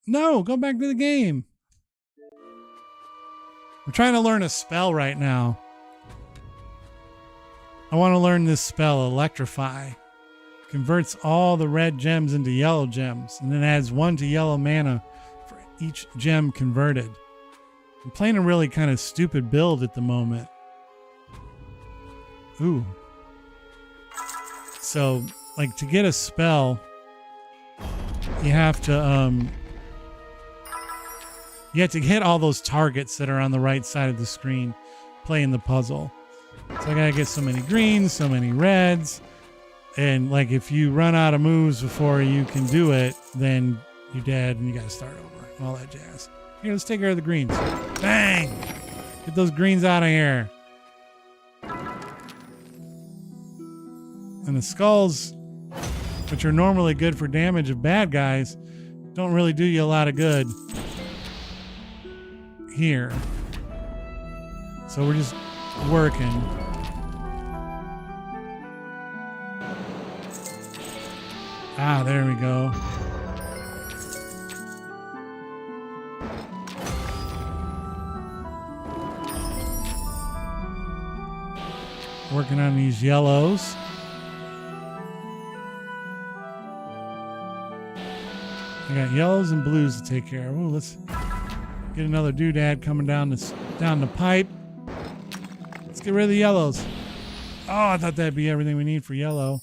S1: no, go back to the game. I'm trying to learn a spell right now. I want to learn this spell, Electrify. Converts all the red gems into yellow gems and then adds 1 to yellow mana for each gem converted. I'm playing a really kind of stupid build at the moment. Ooh. So, like, to get a spell, you have to hit all those targets that are on the right side of the screen playing the puzzle. So I gotta get so many greens, so many reds. And like if you run out of moves before you can do it, then you're dead and you gotta start over. And all that jazz. Here, let's take care of the greens. Bang! Get those greens out of here. And the skulls, which are normally good for damage of bad guys, don't really do you a lot of good here. So we're just working. Ah, there we go. Working on these yellows. I got yellows and blues to take care of. Ooh, let's get another doodad coming down the pipe. Let's get rid of the yellows. Oh, I thought that'd be everything we need for yellow.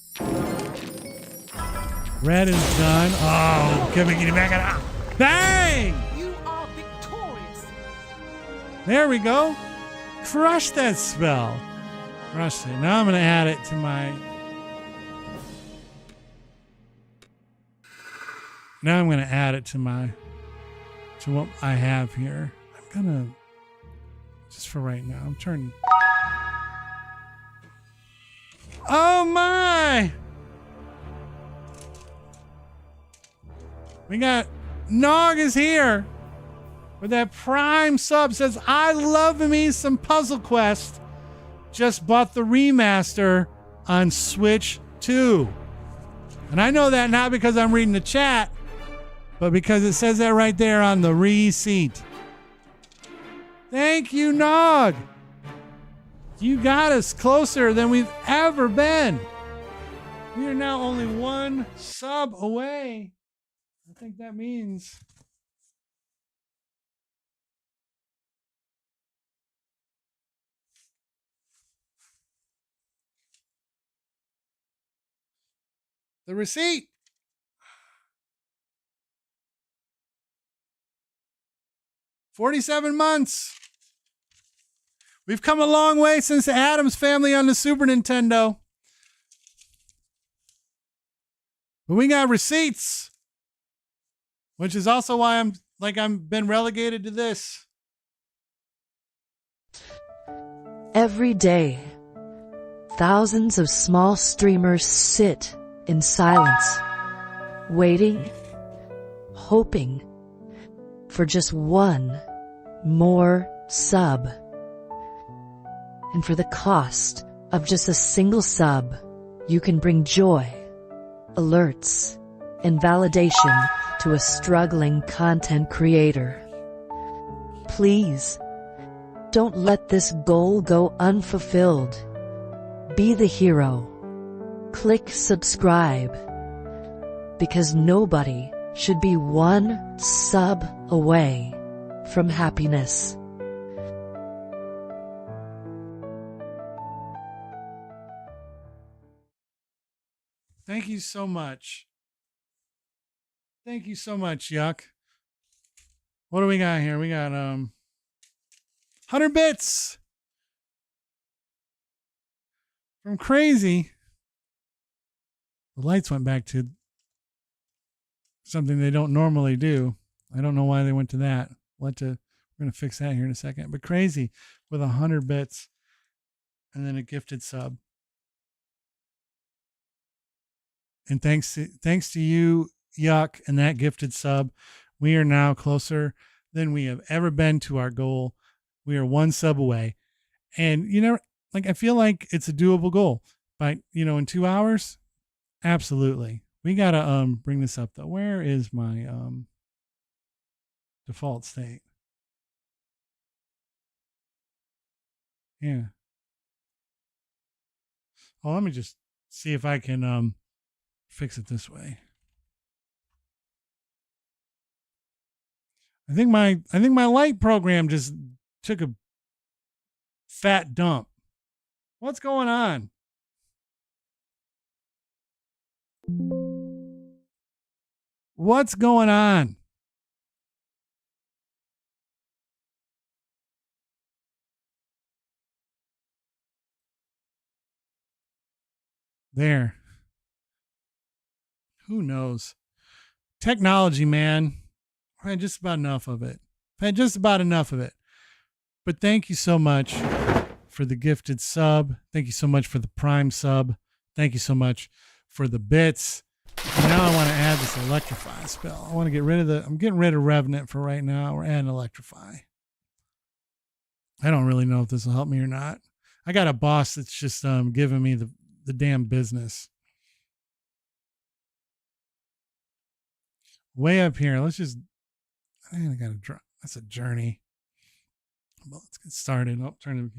S1: Red is done. Oh, get it back out. Bang!
S5: You are victorious.
S1: There we go. Crush that spell. Crushed it. Now I'm going to add it to my... Now I'm going to add it to what I have here. I'm going to... Just for right now. I'm turning... Oh my! We got... Nog is here. With that Prime sub says, I love me some Puzzle Quest. Just bought the remaster on Switch 2. And I know that not because I'm reading the chat, but because it says that right there on the receipt. Thank you, Nog. You got us closer than we've ever been. We are now only 1 sub away. I think that means... The receipt. $47 months. We've come a long way since the Addams Family on the Super Nintendo. But we got receipts, which is also why I'm been relegated to this.
S3: Every day, thousands of small streamers sit in silence, waiting, hoping for just one more sub. And for the cost of just a single sub, you can bring joy, alerts, and validation to a struggling content creator. Please, don't let this goal go unfulfilled. Be the hero. Click subscribe. Because nobody should be one sub away from happiness.
S1: Thank you so much. Thank you so much, Yuck. What do we got here? We got 100 bits from Crazy. The lights went back to something they don't normally do. I don't know why they went to that. We're going to fix that here in a second. But Crazy with 100 bits and then a gifted sub. And thanks to you, Yuck, and that gifted sub, we are now closer than we have ever been to our goal. We are one sub away. And, I feel like it's a doable goal. But, in 2 hours, absolutely. We got to bring this up, though. Where is my default state? Yeah. Oh, let me just see if I can fix it this way. I think my light program just took a fat dump. What's going on? What's going on? There. Who knows? Technology, man. I've had just about enough of it. But thank you so much for the gifted sub. Thank you so much for the Prime sub. Thank you so much for the bits. And now I want to add this Electrify spell. I want to get rid of I'm getting rid of Revenant for right now. We're adding Electrify. I don't really know if this will help me or not. I got a boss that's just giving me the damn business. Way up here. I gotta draw. That's a journey. Well, let's get started. Oh, turn the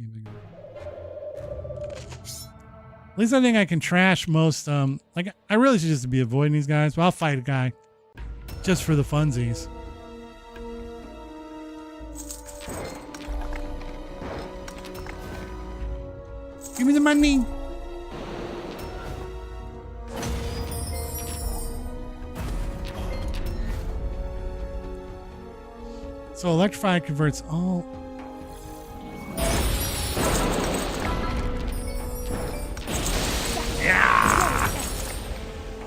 S1: At least I think I can trash most. I really should just be avoiding these guys, but I'll fight a guy just for the funsies. Give me the money. So Electrify converts all.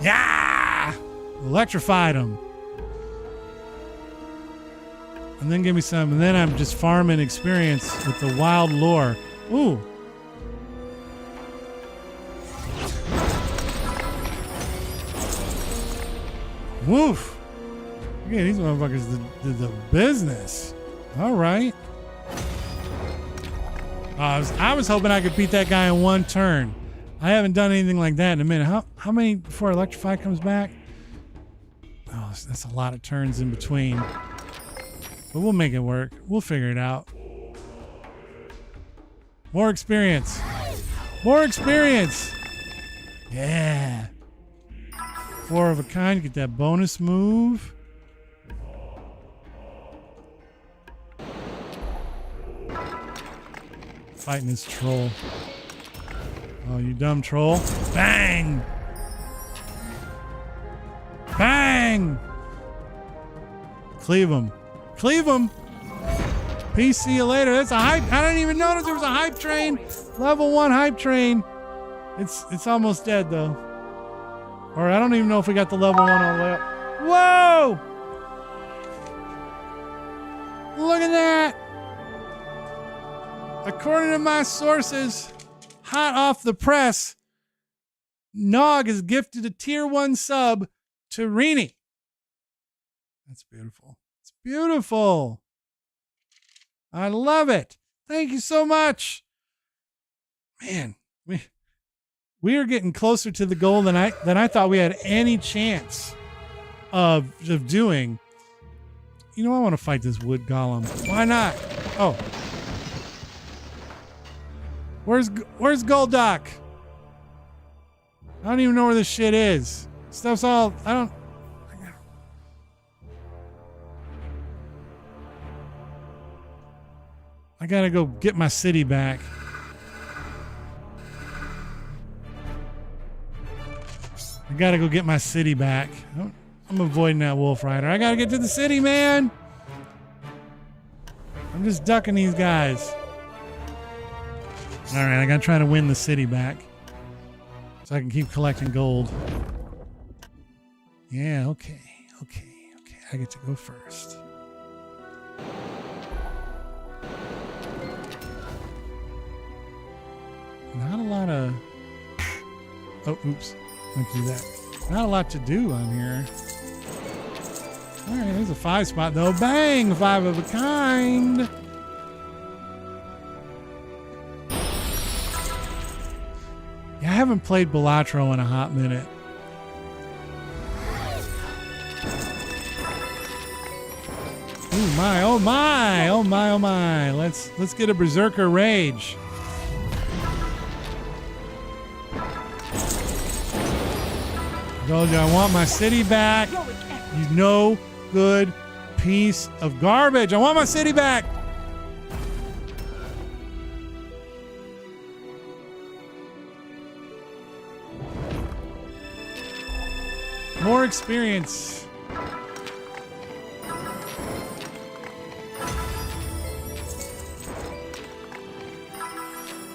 S1: Yeah! Electrified them. And then give me some. And then I'm just farming experience with the wild lore. Ooh. Woof. Yeah, these motherfuckers did the business. All right. I was hoping I could beat that guy in one turn. I haven't done anything like that in a minute. How many before Electrify comes back? Oh, that's a lot of turns in between. But we'll make it work. We'll figure it out. More experience. More experience. Yeah. 4 of a kind. Get that bonus move. Fighting this troll. Oh, you dumb troll. Bang! Bang! Cleave him. Cleave him! Peace, see you later. That's a hype. I didn't even notice there was a hype train. Level 1 hype train. It's almost dead, though. Or I don't even know if we got the level 1 all the way up. Whoa! Look at that! According to my sources, hot off the press, Nog has gifted a tier 1 sub to Rini. That's beautiful. It's beautiful.
S6: I love it. Thank you so much. Man, we are getting closer to the goal than I thought we had any chance of doing. You know, I want to fight this wood golem. Why not? Oh. Where's Golduck? I don't even know where this shit is. Stuff's all, I gotta go get my city back. I gotta go get my city back. I'm avoiding that Wolf Rider. I gotta get to the city, man. I'm just ducking these guys. All right, I gotta try to win the city back so I can keep collecting gold. Yeah, okay. I get to go first. Not a lot of... Oh, oops. Went through that. Not a lot to do on here. All right, there's a 5 spot though. Bang! 5 of a kind. Yeah, I haven't played Balatro in a hot minute. Oh my, oh my, oh my, oh my. Let's get a Berserker Rage. Told you I want my city back. You no good piece of garbage. I want my city back. More experience.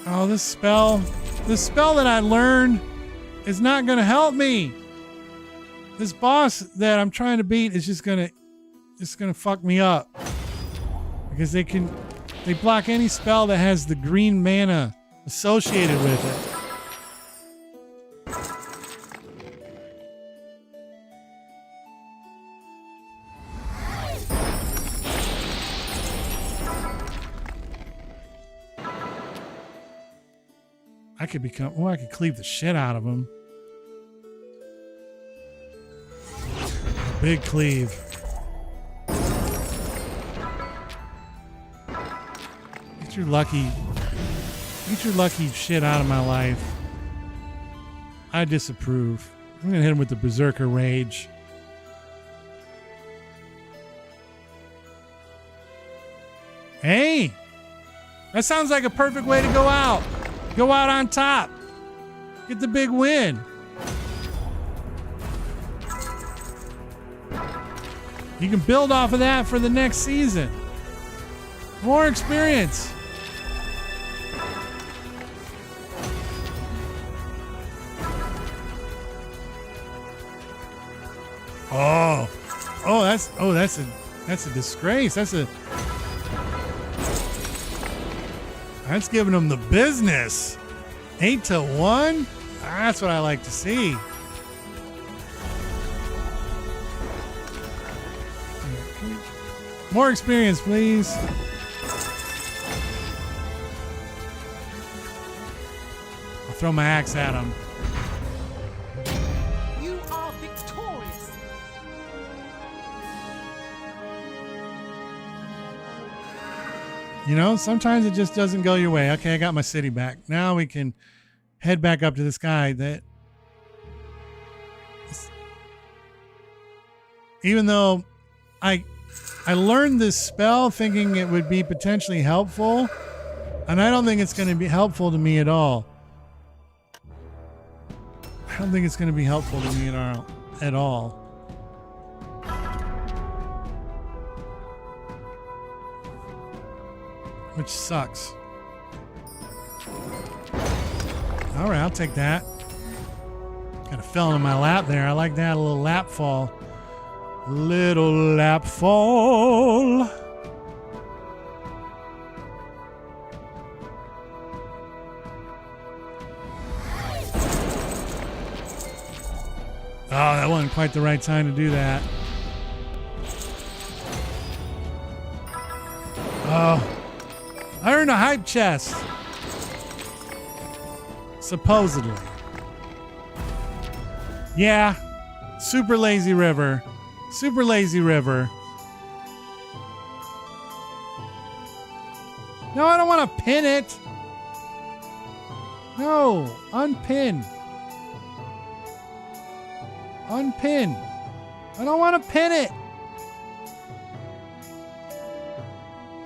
S6: Oh, this spell that I learned is not going to help me. This boss that I'm trying to beat is just gonna fuck me up. Because they block any spell that has the green mana associated with it. I could cleave the shit out of him. Big cleave. Get your lucky shit out of my life. I disapprove. I'm gonna hit him with the Berserker Rage. Hey! That sounds like a perfect way to go out. Go out on top. Get the big win. You can build off of that for the next season. More experience. That's a disgrace. That's giving them the business. 8-1. That's what I like to see. More experience, please. I'll throw my axe at him.
S5: You are victorious.
S6: You know, sometimes it just doesn't go your way. Okay, I got my city back. Now we can head back up to this guy that... Even though I learned this spell thinking it would be potentially helpful, and I don't think it's going to be helpful to me at all. I don't think it's going to be helpful to me at all. Which sucks. All right, I'll take that. Kind of fell into my lap there. I like that, a little lap fall. Little lap fall. Oh, that wasn't quite the right time to do that. Oh, I earned a hype chest. Supposedly. Yeah. Super lazy river. Super lazy river. No, I don't want to pin it. No, unpin. Unpin. I don't want to pin it.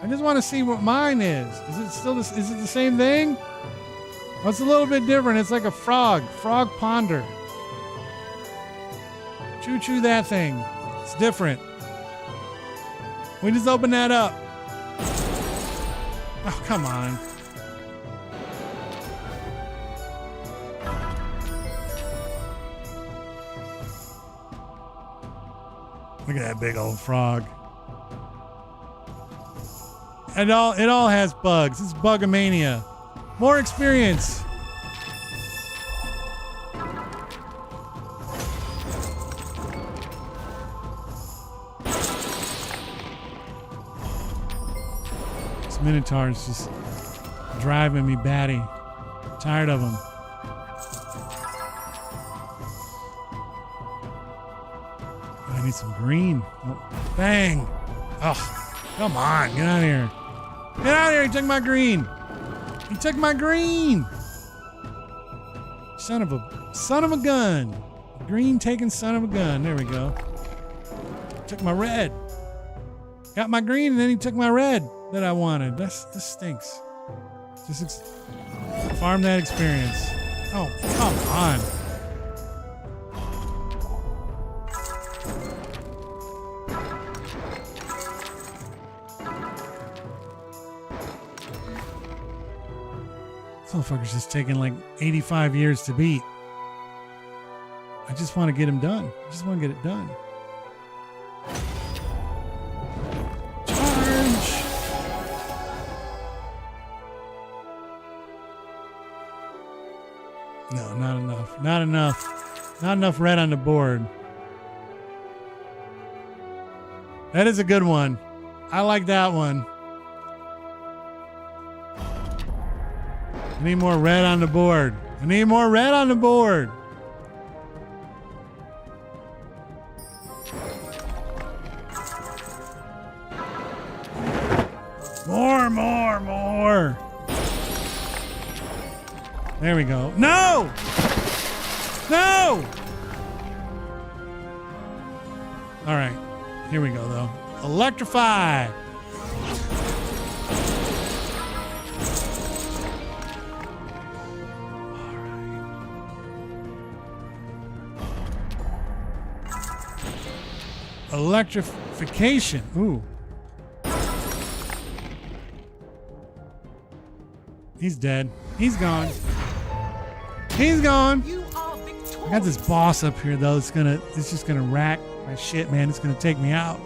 S6: I just want to see what mine is. Is it still this? Is it the same thing? Oh, it's a little bit different. It's like a frog. Frog ponder. Choo choo that thing. It's different. We just open that up. Oh, come on. Look at that big old frog. It all has bugs. It's Bugomania. More experience. This Minotaur's just driving me batty. Tired of them. I need some green. Oh, bang. Oh, come on. Get out of here. Get out of here. He took my green. He took my green. Son of a gun. Green taking son of a gun. There we go. Took my red. Got my green and then he took my red that I wanted. This stinks. Just farm that experience. Oh, come on. This motherfucker's just taking like 85 years to beat. I just want to get him done. I just want to get it done. Charge! No, not enough. Not enough. Not enough red on the board. That is a good one. I like that one. I need more red on the board. I need more red on the board. More. There we go. No! No! All right. Here we go, though. Electrify. Electrification. Ooh. He's dead. He's gone. He's gone.
S5: You are victorious.
S6: I got this boss up here though. It's just gonna rack my shit, man. It's gonna take me out.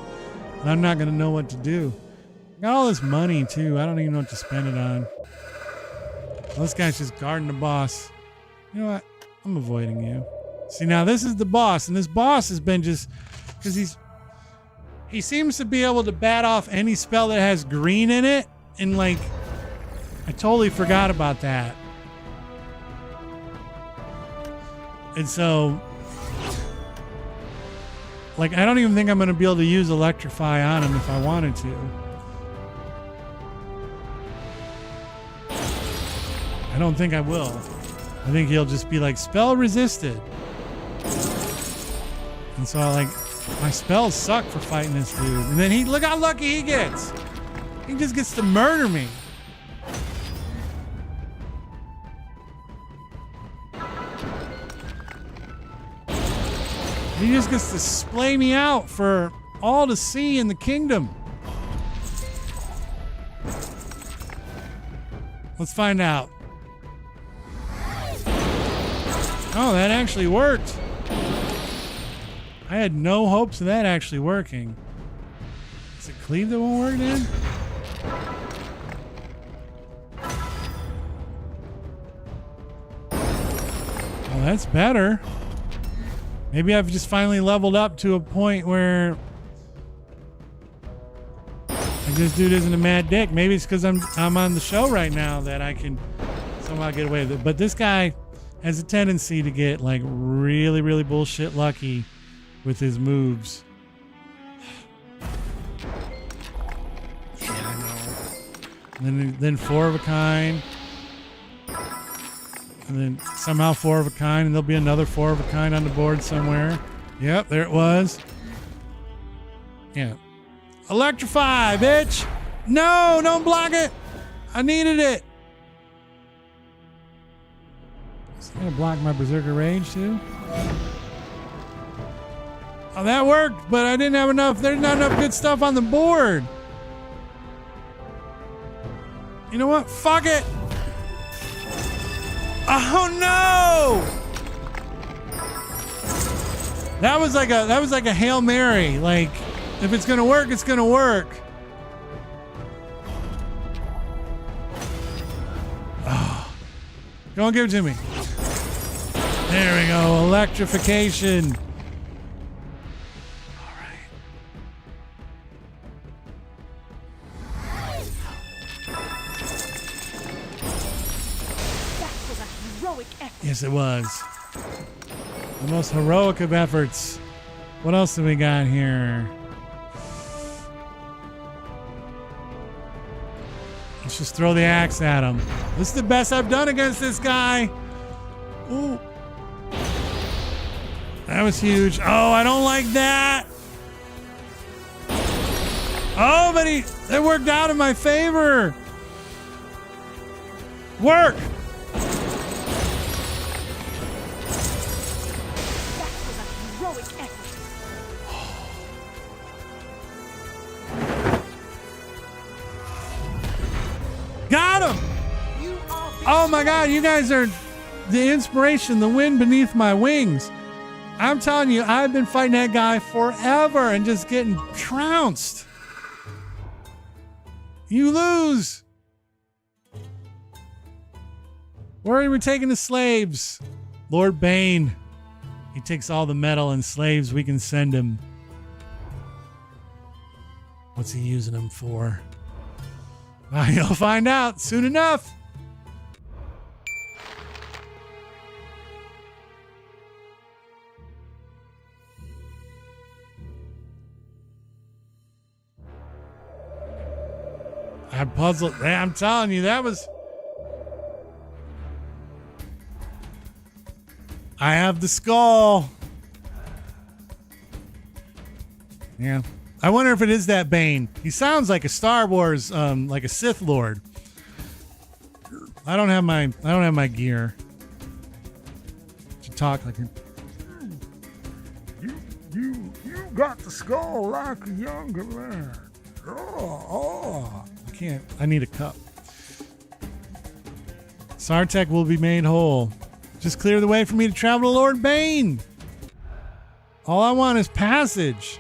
S6: And I'm not gonna know what to do. I got all this money too. I don't even know what to spend it on. Well, this guy's just guarding the boss. You know what? I'm avoiding you. See, now this is the boss, and this boss has been just because he seems to be able to bat off any spell that has green in it, and like I totally forgot about that. And so like I don't even think I'm going to be able to use Electrify on him if I wanted to. I don't think I will. I think he'll just be like spell resisted. And so like my spells suck for fighting this dude. And then look how lucky he gets. He just gets to murder me. He just gets to splay me out for all to see in the kingdom. Let's find out. Oh, that actually worked. I had no hopes of that actually working. Is it cleave that won't work then? Well, that's better. Maybe I've just finally leveled up to a point where I this dude isn't a mad dick. Maybe it's because I'm on the show right now that I can somehow get away with it. But this guy has a tendency to get like really, really bullshit lucky with his moves. And then 4 of a kind. And then somehow 4 of a kind, and there'll be another 4 of a kind on the board somewhere. Yep, there it was. Yeah. Electrify, bitch! No, don't block it! I needed it! Is it gonna block my Berserker Rage too? Oh, that worked, but I didn't have enough. There's not enough good stuff on the board. You know what? Fuck it! Oh no! That was like a Hail Mary. Like, if it's gonna work, it's gonna work. Oh. Go and give it to me. There we go. Electrification. Yes, it was. The most heroic of efforts. What else do we got here? Let's just throw the axe at him. This is the best I've done against this guy. Ooh. That was huge. Oh, I don't like that. Oh, but that worked out in my favor. Work. Got him! Oh my God, you guys are the inspiration, the wind beneath my wings. I'm telling you, I've been fighting that guy forever and just getting trounced. You lose. Where are we taking the slaves? Lord Bane. He takes all the metal and slaves we can send him. What's he using them for? You'll find out soon enough. I'm puzzled. I'm telling you, that was... I have the skull. Yeah. I wonder if it is that Bane. He sounds like a Star Wars, like a Sith Lord. I don't have my gear to talk like a... You got the skull like a younger man. Oh. I can't. I need a cup. Sartek will be made whole. Just clear the way for me to travel to Lord Bane. All I want is passage.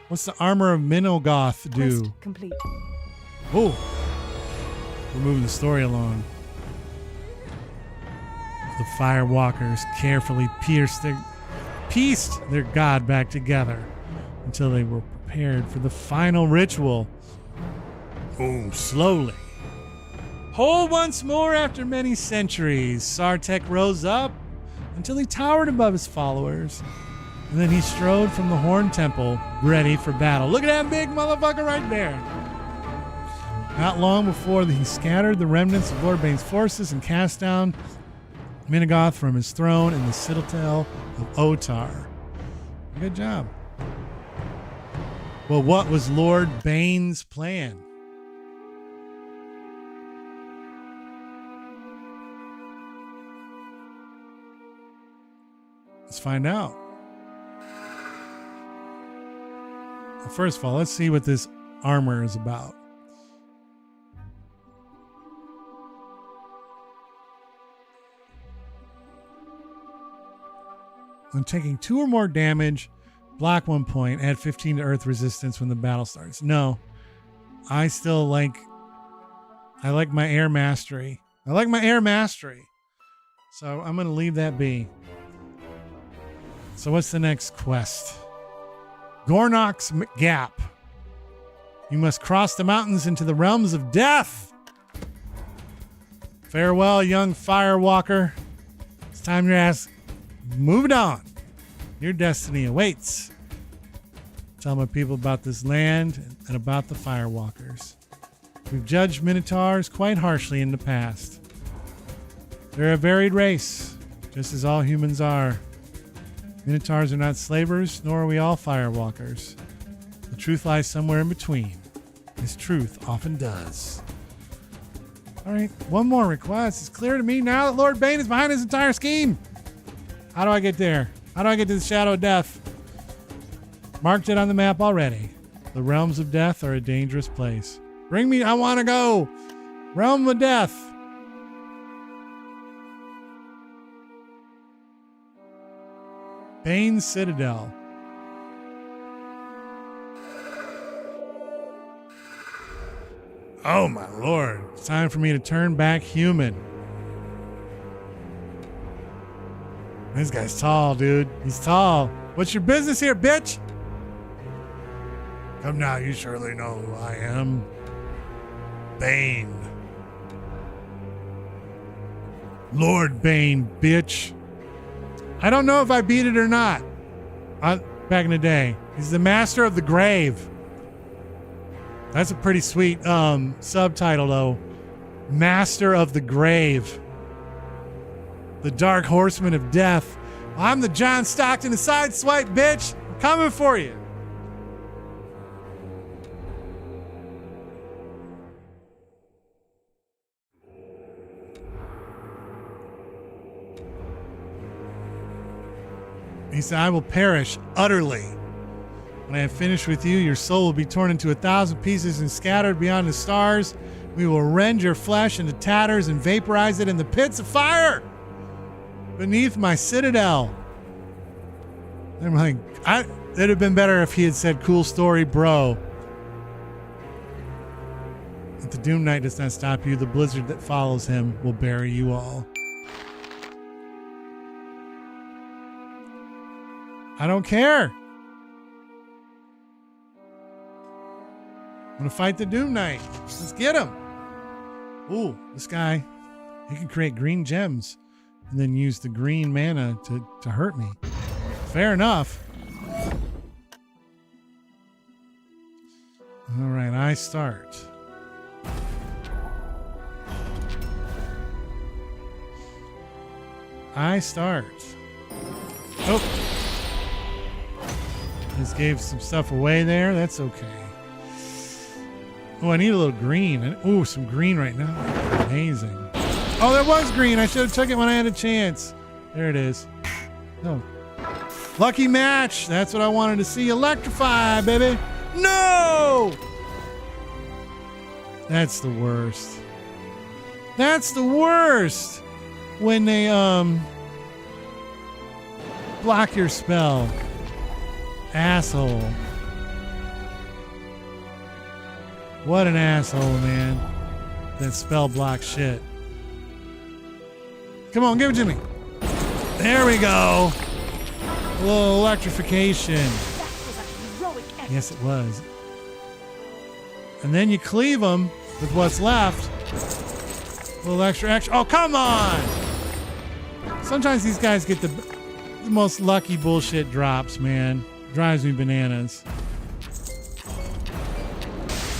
S6: What's the armor of Minogoth do?
S5: Quest complete.
S6: Oh, we're moving the story along. The Firewalkers carefully pieced their god back together until they were prepared for the final ritual. Oh, slowly. Whole once more after many centuries, Sartek rose up until he towered above his followers. And then he strode from the Horn Temple, ready for battle. Look at that big motherfucker right there. Not long before he scattered the remnants of Lord Bane's forces and cast down Minogoth from his throne in the citadel of Otar. Good job. Well, what was Lord Bane's plan? Let's find out. Well, first of all, let's see what this armor is about. When taking 2 or more damage, block 1 point, add 15 to earth resistance when the battle starts. No, I like my air mastery. So I'm going to leave that be. So what's the next quest? Gornok's Gap. You must cross the mountains into the realms of death. Farewell, young firewalker. It's time your ass moved on. Your destiny awaits. Tell my people about this land and about the firewalkers. We've judged Minotaurs quite harshly in the past. They're a varied race, just as all humans are. Minotaurs are not slavers, nor are we all firewalkers. The truth lies somewhere in between, as truth often does. All right, one more request. It's clear to me now that Lord Bane is behind this entire scheme. How do I get there? How do I get to the Shadow of Death? Marked it on the map already. The realms of death are a dangerous place. Bring me, I want to go. Realm of Death. Bane's Citadel. Oh my lord. It's time for me to turn back human. This guy's tall, dude. He's tall. What's your business here, bitch? Come now, you surely know who I am. Bane. Lord Bane, bitch. I don't know if I beat it or not. Back in the day. He's the master of the grave. That's a pretty sweet subtitle, though. Master of the grave. The Dark Horseman of Death. I'm the John Stockton of Sideswipe, bitch. I'm coming for you. He said, I will perish utterly. When I have finished with you, your soul will be torn into 1,000 pieces and scattered beyond the stars. We will rend your flesh into tatters and vaporize it in the pits of fire beneath my citadel. I'm like, it'd have been better if he had said, cool story, bro. If the Doom Knight does not stop you, the blizzard that follows him will bury you all. I don't care. I'm gonna fight the Doom Knight. Let's get him. Ooh, this guy, he can create green gems and then use the green mana to hurt me. Fair enough. All right, I start. Oh. Just gave some stuff away there. That's okay. Oh, I need a little green. Oh, some green right now. Amazing. Oh, there was green. I should have took it when I had a chance. There it is. Oh. Lucky match. That's what I wanted to see. Electrify, baby. No! That's the worst. That's the worst. When they block your spell. Asshole. What an asshole, man. That spell block shit. Come on, give it to me. There we go. A little electrification. Yes, it was. And then you cleave them with what's left. A little extra action. Oh, come on. Sometimes these guys get the most lucky bullshit drops, man. Drives me bananas.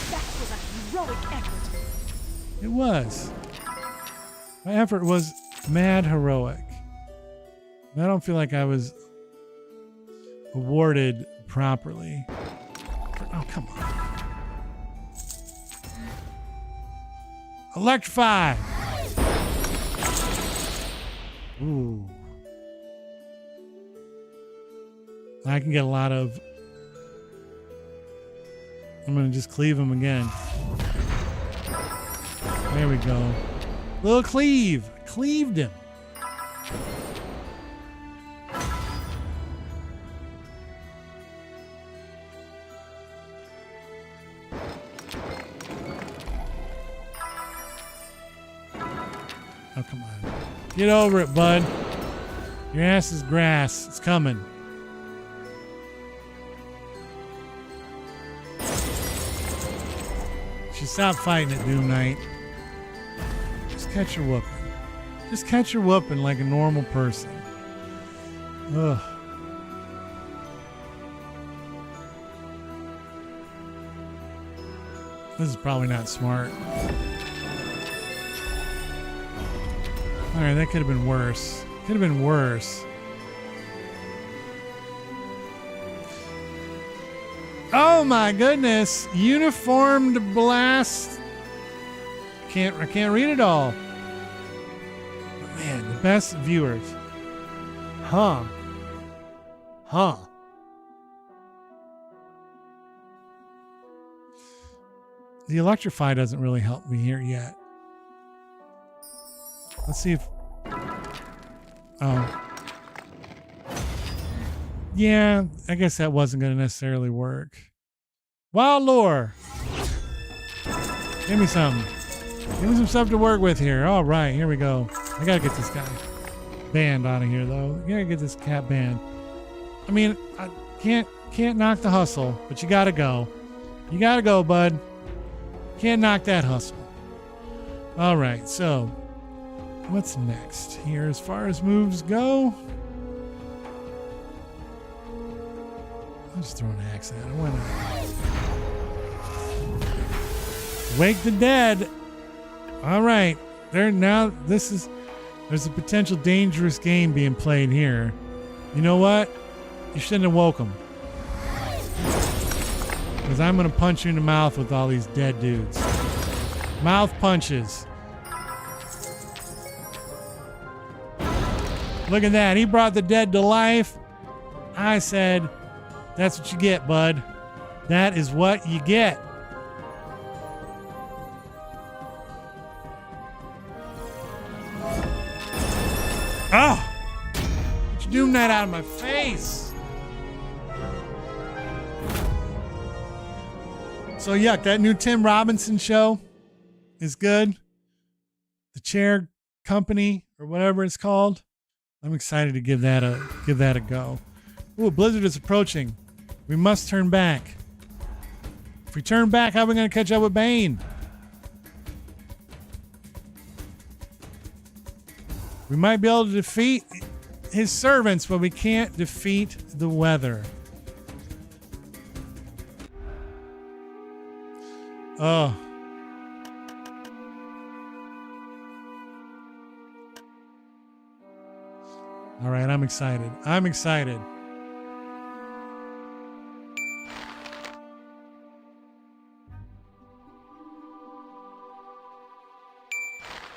S5: That was a heroic effort.
S6: It was. My effort was mad heroic. I don't feel like I was awarded properly. Oh, come on. Electrify! Ooh. I can get a lot of... I'm going to just cleave him again. There we go. Little cleave. Cleaved him. Oh, come on. Get over it, bud. Your ass is grass. It's coming. you stop fighting it, Doom Knight. Just catch your whooping. Just catch your whooping like a normal person. Ugh. This is probably not smart. Alright, that could have been worse. Could have been worse. Oh my goodness! Uniformed blast. I can't read it all. But man, the best viewers. Huh. The electrify doesn't really help me here yet. Let's see if... Oh. Yeah, I guess that wasn't going to necessarily work. Wild lore. Give me some. Give me some stuff to work with here. All right, here we go. I got to get this guy banned out of here, though. I got to get this cat banned. I mean, I can't knock the hustle, but you got to go. You got to go, bud. Can't knock that hustle. All right, so what's next here as far as moves go? I'll just throw an axe at it. Why not? Wake the dead. All right, there's a potential dangerous game being played here. You know what? You shouldn't have woke him. Because I'm going to punch you in the mouth with all these dead dudes. Mouth punches. Look at that. He brought the dead to life. I said, that's what you get, bud. That is what you get. Oh! Get your Doom Knight out of my face. So yuck, that new Tim Robinson show is good. The Chair Company or whatever it's called. I'm excited to give that a go. Ooh, Blizzard is approaching. We must turn back. If we turn back, how are we going to catch up with Bane? We might be able to defeat his servants, but we can't defeat the weather. Oh. All right, I'm excited. I'm excited.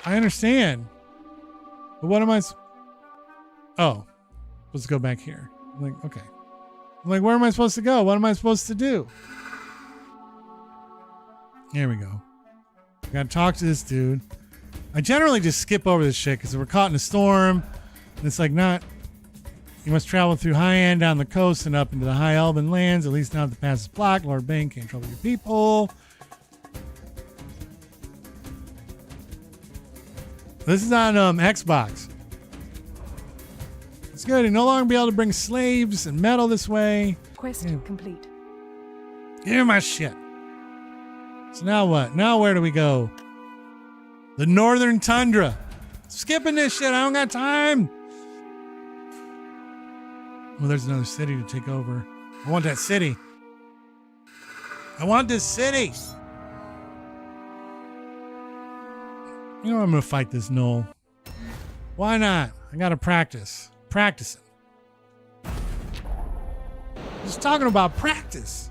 S6: I understand. But what am I... Oh. Let's go back here. I'm like, okay. I'm like, where am I supposed to go? What am I supposed to do? Here we go. I gotta talk to this dude. I generally just skip over this shit because we're caught in a storm. And it's like not... You must travel through High End down the coast and up into the High Elven lands. At least now the pass is blocked. Lord Bane can't trouble your people. This is on Xbox. It's good. You no longer be able to bring slaves and metal this way.
S5: Quest complete.
S6: Give me my shit. So now what? Now where do we go? The Northern Tundra. Skipping this shit. I don't got time. Well, there's another city to take over. I want that city. I want this city. You know, I'm going to fight this Null. Why not? I got to practice. Practicing. Just talking about practice.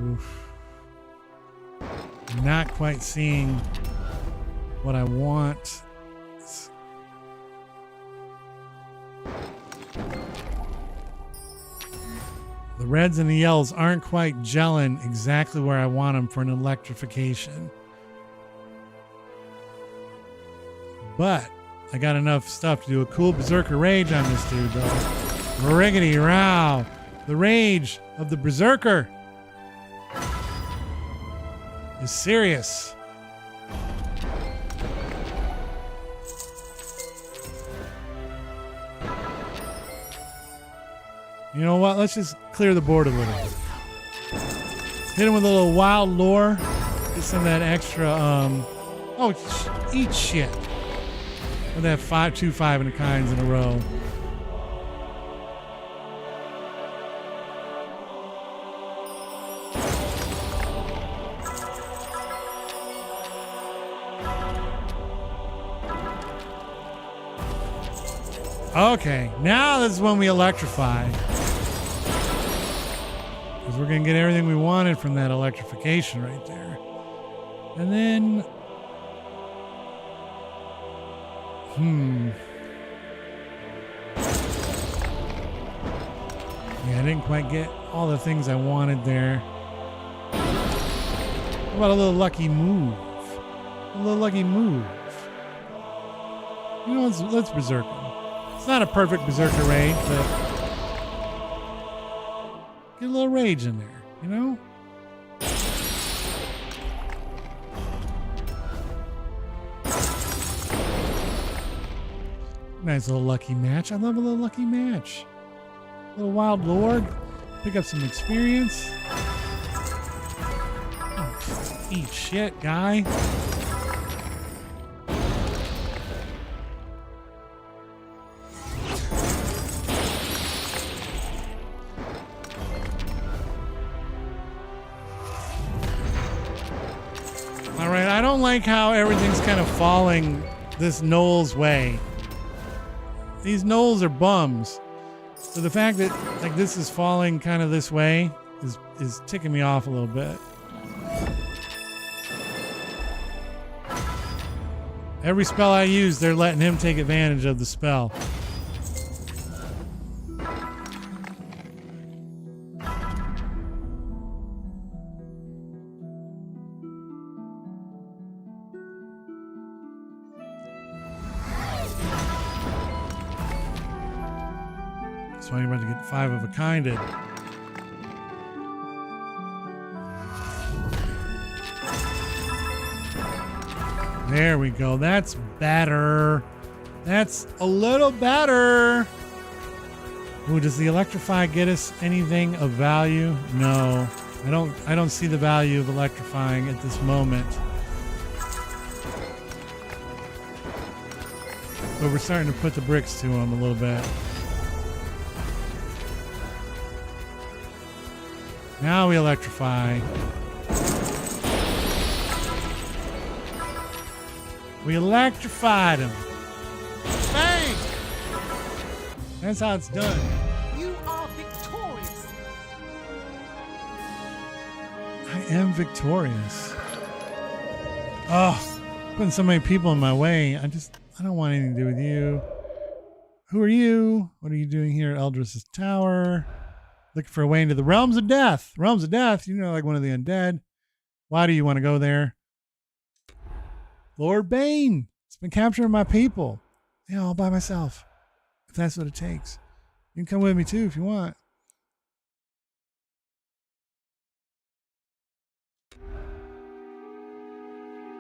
S6: Oof. Not quite seeing what I want. The reds and the yellows aren't quite gelling exactly where I want them for an electrification. But I got enough stuff to do a cool Berserker Rage on this dude, though. Riggedy row. The rage of the Berserker is serious. You know what? Let's just clear the board a little bit. Hit him with a little wild lore. Get some of that extra, eat shit. With that 2 5 and a kinds in a row. Okay, now this is when we electrify. Because we're going to get everything we wanted from that electrification right there. And then... Yeah, I didn't quite get all the things I wanted there. How about a little lucky move? A little lucky move. You know, let's berserk him. It's not a perfect berserker rage, but get a little rage in there, you know? Nice little lucky match. I love a little lucky match. A little wild lord. Pick up some experience. Oh, eat shit, guy. Alright, I don't like how everything's kind of falling this Noel's way. These Knolls are bums. So the fact that like this is falling kind of this way is ticking me off a little bit. Every spell I use, they're letting him take advantage of the spell. So I'm about to get 5 of a kinded. There we go. That's better. That's a little better. Ooh, does the electrify get us anything of value? No. I don't see the value of electrifying at this moment. But we're starting to put the bricks to him a little bit. Now we electrify. We electrified him. Bang! That's how it's done.
S5: You are victorious.
S6: I am victorious. Oh, putting so many people in my way. I don't want anything to do with you. Who are you? What are you doing here at Eldris's Tower? Looking for a way into the realms of death. Realms of death, you know, like one of the undead. Why do you want to go there? Lord Bane. It's been capturing my people. Yeah, all by myself. If that's what it takes. You can come with me too if you want.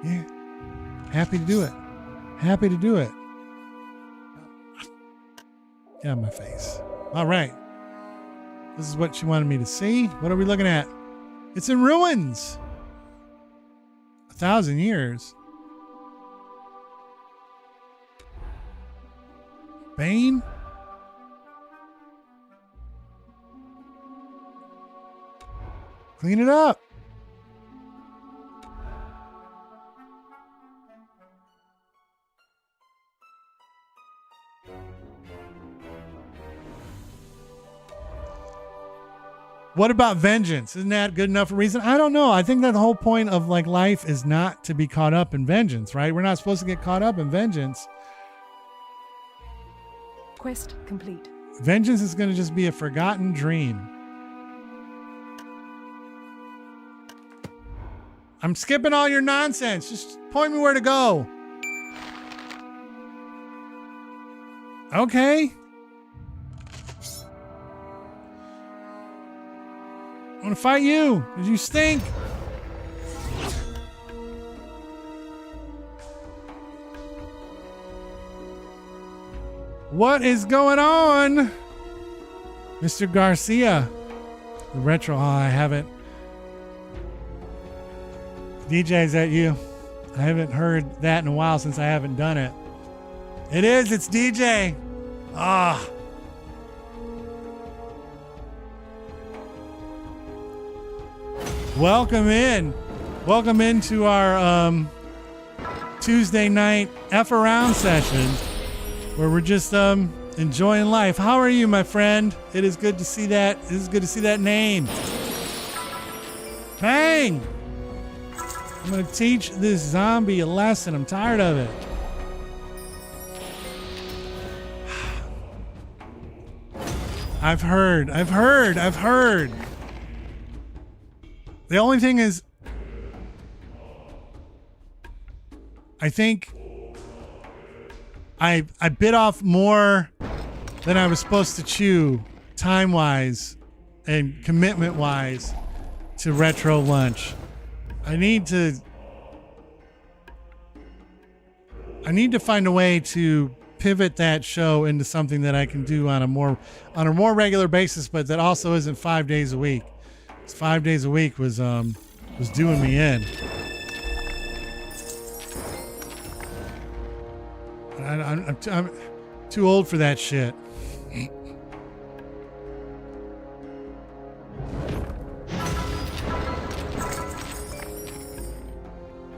S6: Yeah. Happy to do it. Happy to do it. Get out of my face. All right. This is what she wanted me to see. What are we looking at? It's in ruins. 1,000 years. Bane? Clean it up. What about vengeance? Isn't that good enough a reason? I don't know. I think that the whole point of like life is not to be caught up in vengeance, right? We're not supposed to get caught up in vengeance.
S5: Quest complete.
S6: Vengeance is going to just be a forgotten dream. I'm skipping all your nonsense. Just point me where to go. Okay. I want to fight you because you stink. What is going on? Mr. Garcia. The retro. Oh, I haven't. DJ, is that you? I haven't heard that in a while since I haven't done it. It is. It's DJ. Ah. Welcome in. Welcome into our Tuesday night F around session where we're just enjoying life. How are you, my friend? It is good to see that. It is good to see that name. Bang! I'm going to teach this zombie a lesson. I'm tired of it. I've heard. The only thing is, I think I bit off more than I was supposed to chew, time-wise and commitment-wise, to Retro Lunch. I need to find a way to pivot that show into something that I can do on a more regular basis, but that also isn't 5 days a week. 5 days a week was doing me in. I'm too old for that shit.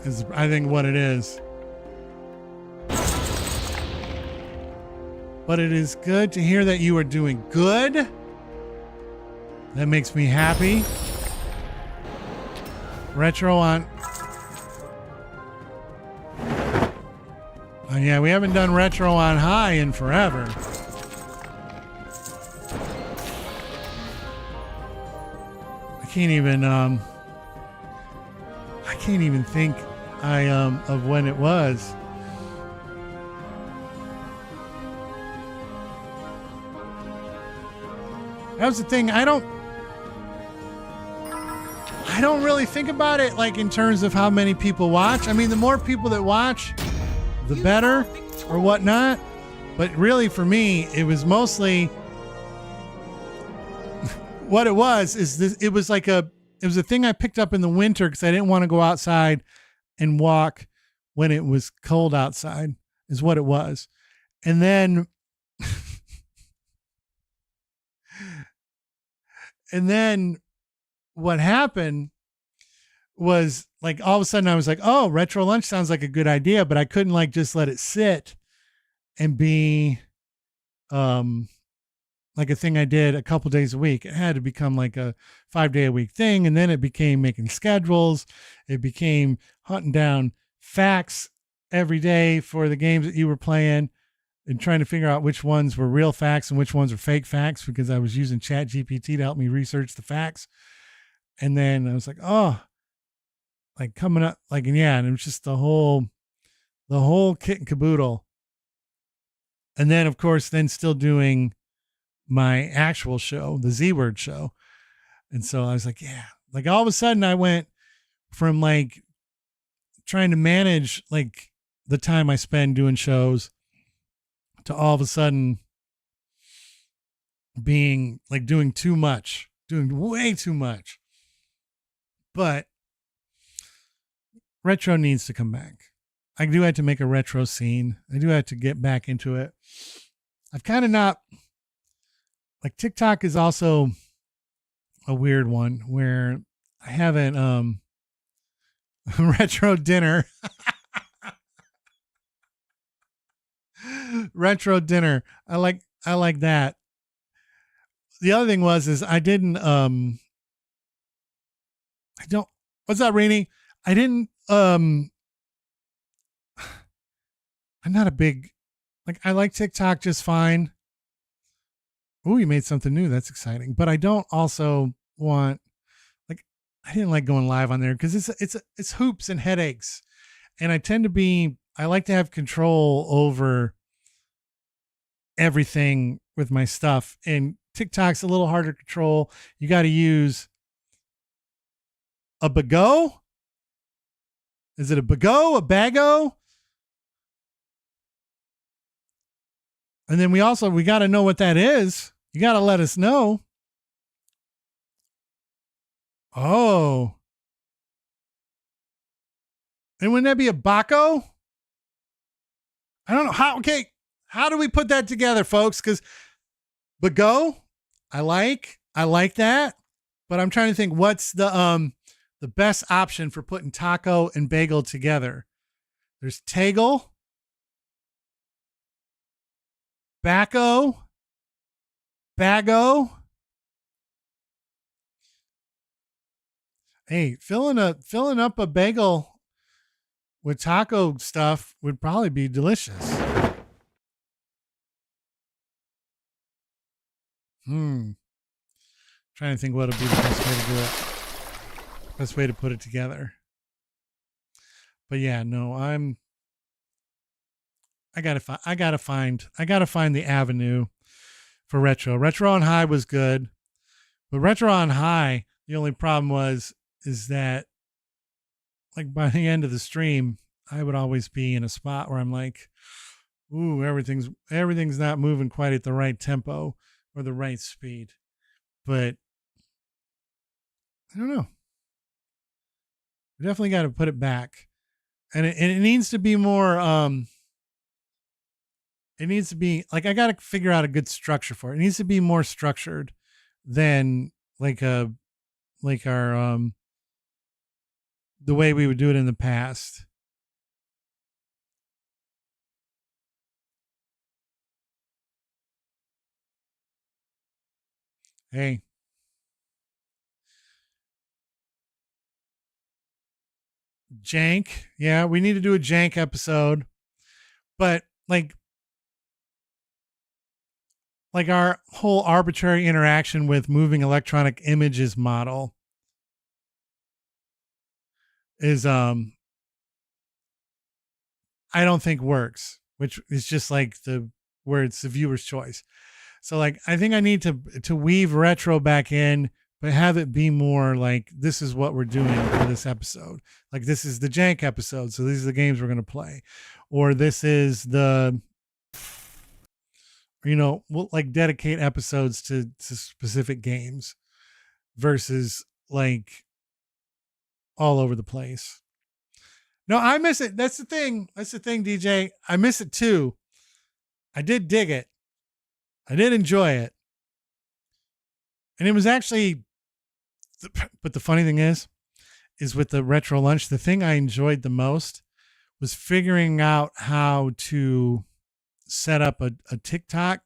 S6: Is I think what it is. But it is good to hear that you are doing good. That makes me happy. Retro on. Oh, yeah, we haven't done Retro on High in forever. I can't even think of when it was. That was the thing. I don't really think about it like in terms of how many people watch. I mean, the more people that watch, the better or whatnot. But really for me, it was mostly what it was is this. It was a thing I picked up in the winter because I didn't want to go outside and walk when it was cold outside is what it was. And then what happened was like all of a sudden I was like, oh, Retro Lunch sounds like a good idea, but I couldn't like just let it sit and be like a thing I did a couple days a week. It had to become like a 5 day a week thing. And then it became making schedules. It became hunting down facts every day for the games that you were playing and trying to figure out which ones were real facts and which ones were fake facts because I was using Chat GPT to help me research the facts. And then I was like, oh, like coming up, like, and yeah, and it was just the whole kit and caboodle. And then of course, then still doing my actual show, the Z Word show. And so I was like, yeah, like all of a sudden I went from like trying to manage like the time I spend doing shows to all of a sudden being like doing too much, doing way too much. But retro needs to come back. I do have to make a retro scene. I do have to get back into it. I've kind of not, like TikTok is also a weird one where I haven't, retro dinner. Retro dinner. I like that. The other thing is I didn't, what's up, Rainey? I didn't, I'm not a big, like, I like TikTok just fine. Ooh, you made something new. That's exciting. But I don't also want, like, I didn't like going live on there because it's hoops and headaches. And I like to have control over everything with my stuff. And TikTok's a little harder to control. You got to use a Bago. Is it a Bago? A Bago? And then we got to know what that is. You got to let us know. Oh. And wouldn't that be a Baco? I don't know how. Okay. How do we put that together, folks? Because Bago, I like that, but I'm trying to think what's the best option for putting taco and bagel together. There's Tegel, Baco, Bago. Hey, filling up a bagel with taco stuff would probably be delicious. Trying to think what would be the best way to do it. Best way to put it together. But yeah, no, I gotta find the avenue for Retro. Retro on High was good, but Retro on High, the only problem is that like by the end of the stream, I would always be in a spot where I'm like, ooh, everything's not moving quite at the right tempo or the right speed. But I don't know. We definitely got to put it back. And it needs to be more, it needs to be like, I got to figure out a good structure for it. It needs to be more structured than the way we would do it in the past. Hey. Jank. Yeah, we need to do a Jank episode. But like our whole arbitrary interaction with moving electronic images model is I don't think works, which is just like where it's the viewer's choice. So like I think I need to weave retro back in, but have it be more like this is what we're doing for this episode. Like this is the Jank episode, so these are the games we're going to play, or this is the, we'll like dedicate episodes to specific games versus like all over the place. No, I miss it. That's the thing, DJ. I miss it too. I did dig it. I did enjoy it. And it was actually, but the funny thing is with the retro lunch, the thing I enjoyed the most was figuring out how to set up a TikTok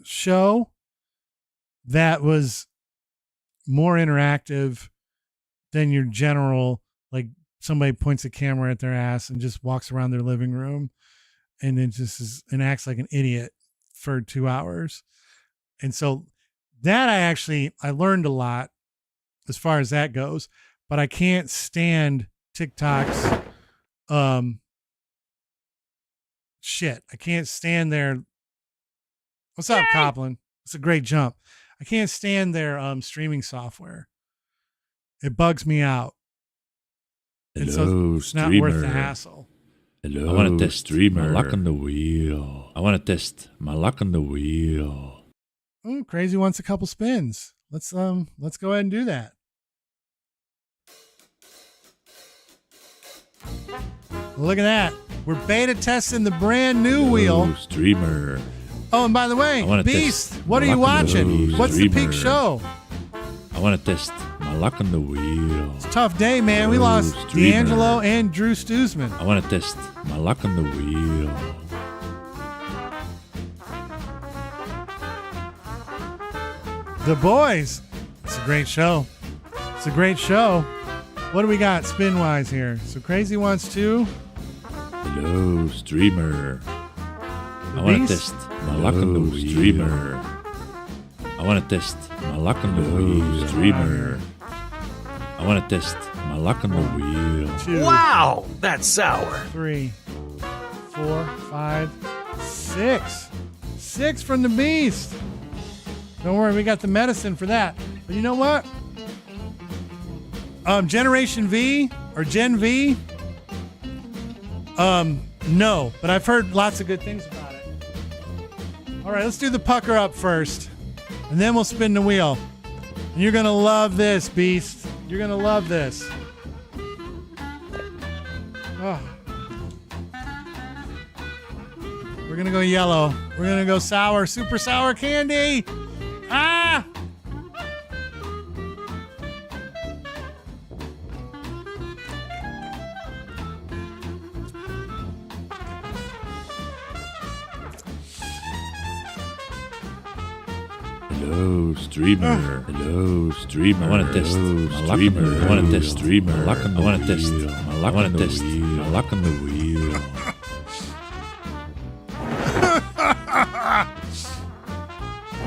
S6: show that was more interactive than your general, like somebody points a camera at their ass and just walks around their living room and then and acts like an idiot for 2 hours. And so that I learned a lot as far as that goes, but I can't stand TikTok's shit. I can't stand their, what's up, Coplin? It's a great jump. I can't stand their streaming software. It bugs me out. And so it's not worth the hassle.
S4: Hello, I want to test streamer. My luck on the wheel. I want to test my luck on the wheel.
S6: Ooh, Crazy wants a couple spins. Let's go ahead and do that. Look at that. We're beta testing the brand new wheel.
S4: Streamer.
S6: Oh, and by the way, Beast, what are you watching? What's the peak show?
S4: I want to test my luck on the wheel.
S6: It's a tough day, man. We lost D'Angelo and Drew Stuzman.
S4: I want to test my luck on the wheel.
S6: The Boys. It's a great show. It's a great show. What do we got spin-wise here? So Crazy wants to.
S4: Hello, streamer. I want to test my luck on the wheel. Streamer. I want to test my luck on the wheel. Streamer. I want to test my luck on the wheel.
S6: 2.
S7: Wow, that's sour.
S6: 3, 4, 5, 6. 6 from the Beast. Don't worry, we got the medicine for that. But you know what? Generation V or Gen V? No, but I've heard lots of good things about it. All right, let's do the pucker up first, and then we'll spin the wheel. And you're gonna love this, Beast. You're gonna love this. Oh. We're gonna go yellow. We're gonna go sour, super sour candy. Ah!
S4: Hello, streamer. Hello, streamer. I want to test my luck. I want to test streamer. Luck on the wheel. I want to test my luck on the wheel. My luck on the wheel.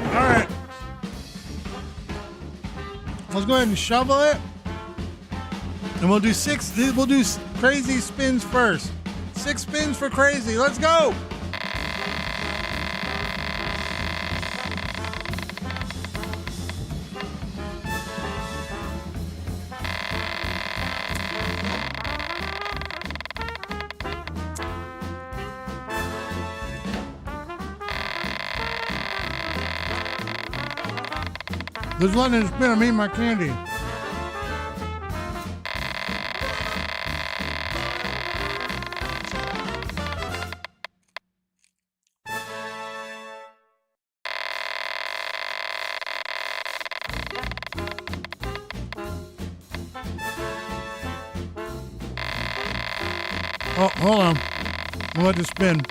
S6: All right. Let's go ahead and shovel it. And we'll do six. We'll do crazy spins first. 6 spins for crazy. Let's go. There's letting it spin. I'm eating my candy. Oh, hold on. I'll let it spin.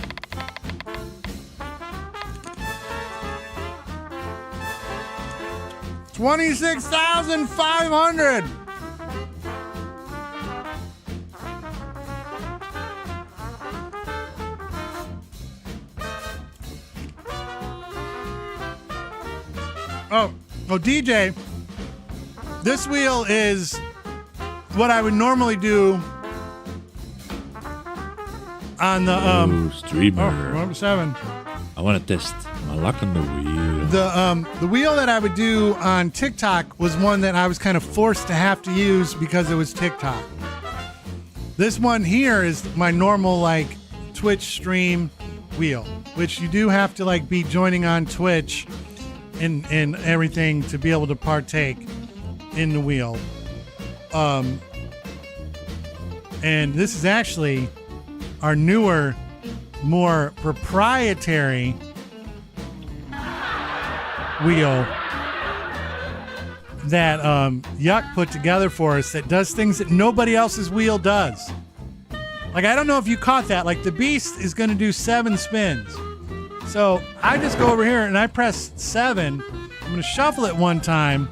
S6: $26,500. Oh, DJ, this wheel is what I would normally do on the
S4: streamer.
S6: Number 7.
S4: I want to test my luck on the wheel.
S6: The wheel that I would do on TikTok was one that I was kind of forced to have to use because it was TikTok. This one here is my normal like Twitch stream wheel, which you do have to like be joining on Twitch and everything to be able to partake in the wheel. And this is actually our newer, more proprietary wheel that Yuck put together for us that does things that nobody else's wheel does. Like, I don't know if you caught that. Like, the Beast is going to do 7 spins. So I just go over here and I press 7. I'm going to shuffle it one time.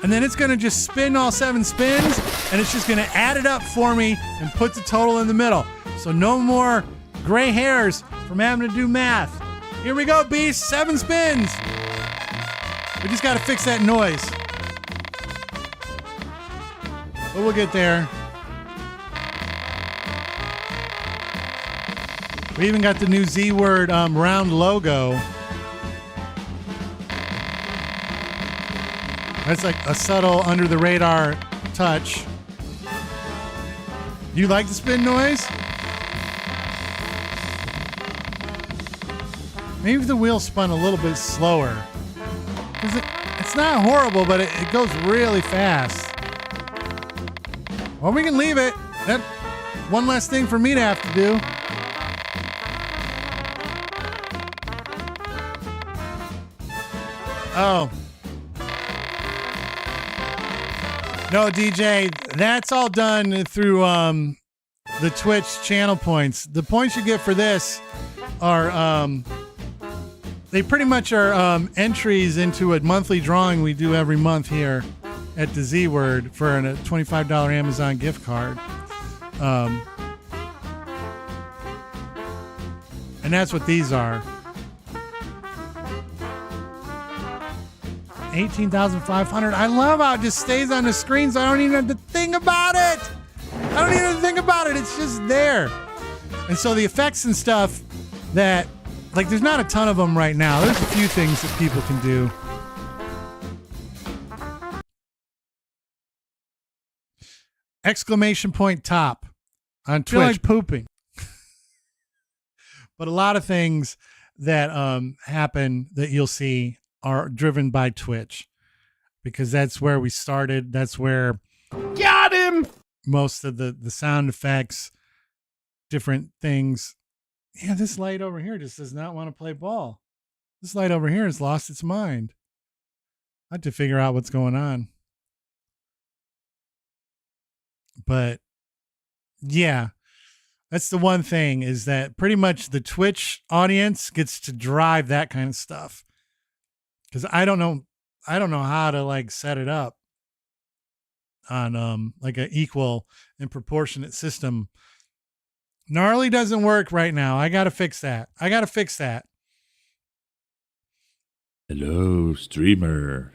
S6: And then it's going to just spin all 7 spins. And it's just going to add it up for me and put the total in the middle. So no more gray hairs from having to do math. Here we go, Beast. 7 spins. We just got to fix that noise. But we'll get there. We even got the new Z-Word round logo. That's like a subtle under the radar touch. Do you like the spin noise? Maybe if the wheel spun a little bit slower. Because it's not horrible, but it goes really fast. Well, we can leave it. That's one less thing for me to have to do. Oh. No, DJ, that's all done through the Twitch channel points. The points you get for this are, they pretty much are entries into a monthly drawing we do every month here at the Z-Word for a $25 Amazon gift card. And that's what these are. 18,500. I love how it just stays on the screen, so I don't even have to think about it. I don't even have to think about it. It's just there. And so the effects and stuff that, like, there's not a ton of them right now. There's a few things that people can do. Exclamation point top on Twitch. I feel like pooping. But a lot of things that happen that you'll see are driven by Twitch, because that's where we started. That's where
S7: Got him!
S6: most of the sound effects, different things. Yeah, this light over here just does not want to play ball. This light over here has lost its mind. I have to figure out what's going on. But yeah, that's the one thing, is that pretty much the Twitch audience gets to drive that kind of stuff. Because I don't know how to like set it up on like an equal and proportionate system. Gnarly doesn't work right now. I gotta fix that.
S4: Hello, streamer.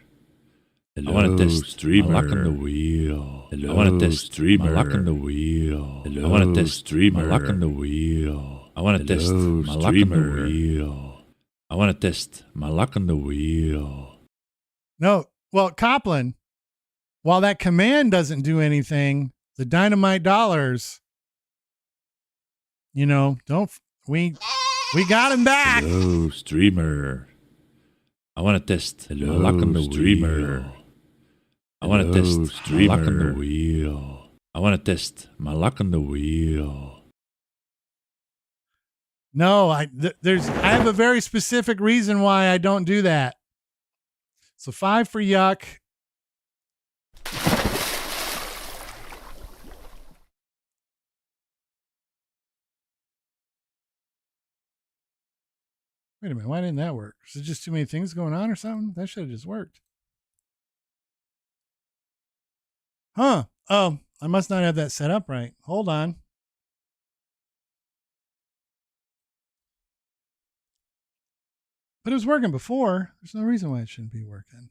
S4: Hello, I want to test streamer. Lock on the wheel. Hello, I want to test streamer. Lock on the wheel. Hello, I want to test streamer. Lock on the wheel. I want to test my lock on the wheel. I want to test my lock on the wheel.
S6: No, well, Copland, while that command doesn't do anything, the dynamite dollars, we got him back.
S4: Hello, streamer. I want to test hello, my lock on the streamer. Wheel. I want to test streamer. My lock on the wheel. I want to test my lock on the wheel.
S6: No, I have a very specific reason why I don't do that. So 5 for yuck. Wait a minute, why didn't that work? Is there just too many things going on or something? That should have just worked. Huh. Oh, I must not have that set up right. Hold on. But it was working before. There's no reason why it shouldn't be working.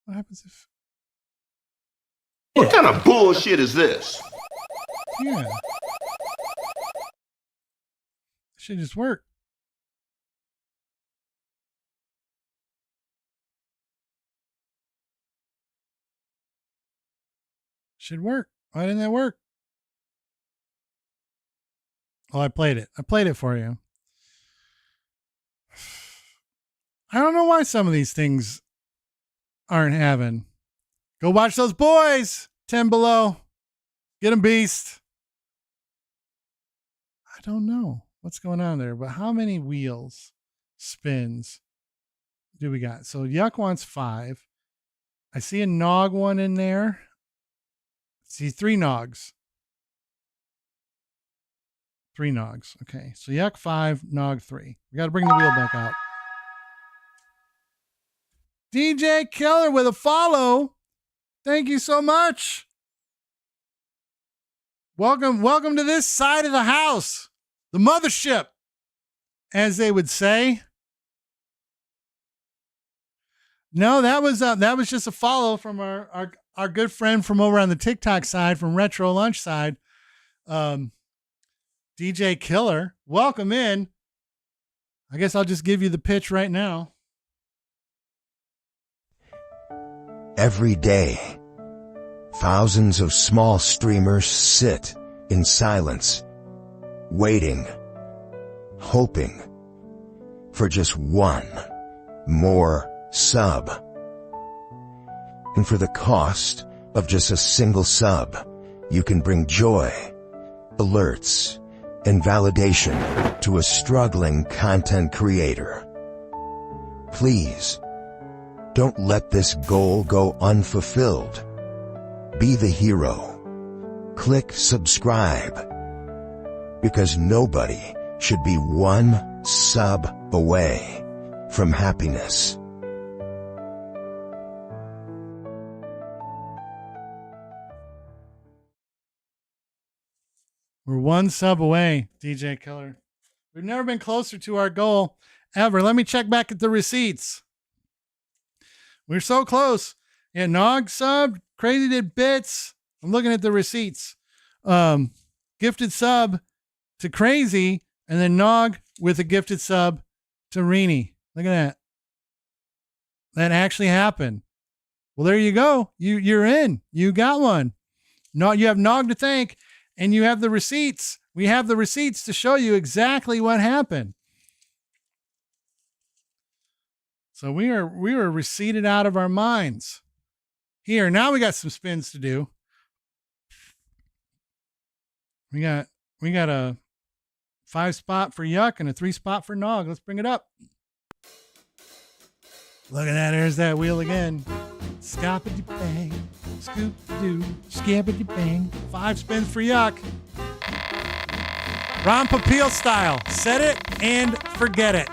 S6: What happens if...
S8: What kind of bullshit is this?
S6: Yeah. It should just work. Should work. Why didn't that work? Oh, I played it. I played it for you. I don't know why some of these things aren't having. Go watch those boys. 10 below. Get them, beast. I don't know what's going on there, but how many wheels, spins do we got? So Yuck wants 5. I see a Nog one in there. See 3 Nogs. 3 Nogs. Okay. So Yuck 5, Nog 3. We got to bring the wheel back out. DJ Killer with a follow. Thank you so much. Welcome to this side of the house. The mothership, as they would say. No, that was just a follow from our good friend from over on the TikTok side, from Retro Lunch side. DJ Killer, welcome in. I guess I'll just give you the pitch right now.
S2: Every day, thousands of small streamers sit in silence, waiting, hoping for just one more sub. And for the cost of just a single sub, you can bring joy, alerts, and validation to a struggling content creator. Please, don't let this goal go unfulfilled. Be the hero. Click subscribe. Because nobody should be one sub away from happiness.
S6: We're one sub away, DJ Killer. We've never been closer to our goal ever. Let me check back at the receipts. We're so close. Yeah, Nog subbed. Crazy did bits. I'm looking at the receipts. Gifted sub to Crazy, and then Nog with a gifted sub to Rini. Look at that. That actually happened. Well, there you go. You're in. You got one. No, you have Nog to thank. and you have the receipts. We have the receipts to show you exactly what happened. So we were receipted out of our minds. Here, now we got some spins to do. We got a 5 spot for Yuck and a 3 spot for Nog. Let's bring it up. Look at that. There's that wheel again. Scoppity bang, scoop doo, scabbity bang. 5 spins for Yuck. Ron Popeil style. Set it and forget it.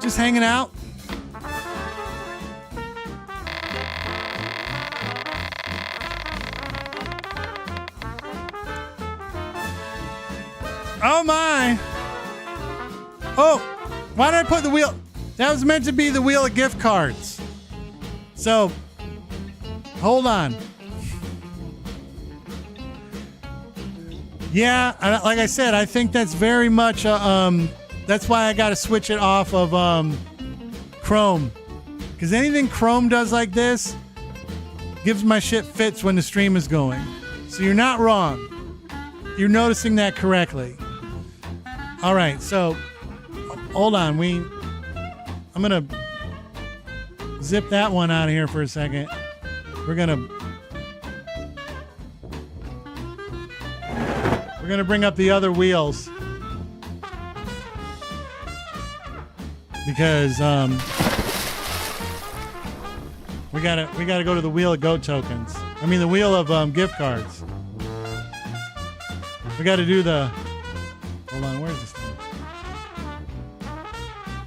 S6: Just hanging out. Oh my. Oh, why did I put the wheel? That was meant to be the wheel of gift cards. So, hold on. Yeah, like I said, I think that's very much that's why I got to switch it off of Chrome. Because anything Chrome does like this gives my shit fits when the stream is going. So you're not wrong. You're noticing that correctly. All right, so hold on. I'm going to zip that one out of here for a second. We're going to bring up the other wheels. Because we gotta go to the wheel of Go tokens. I mean the wheel of gift cards. We gotta do the. Hold on, where's this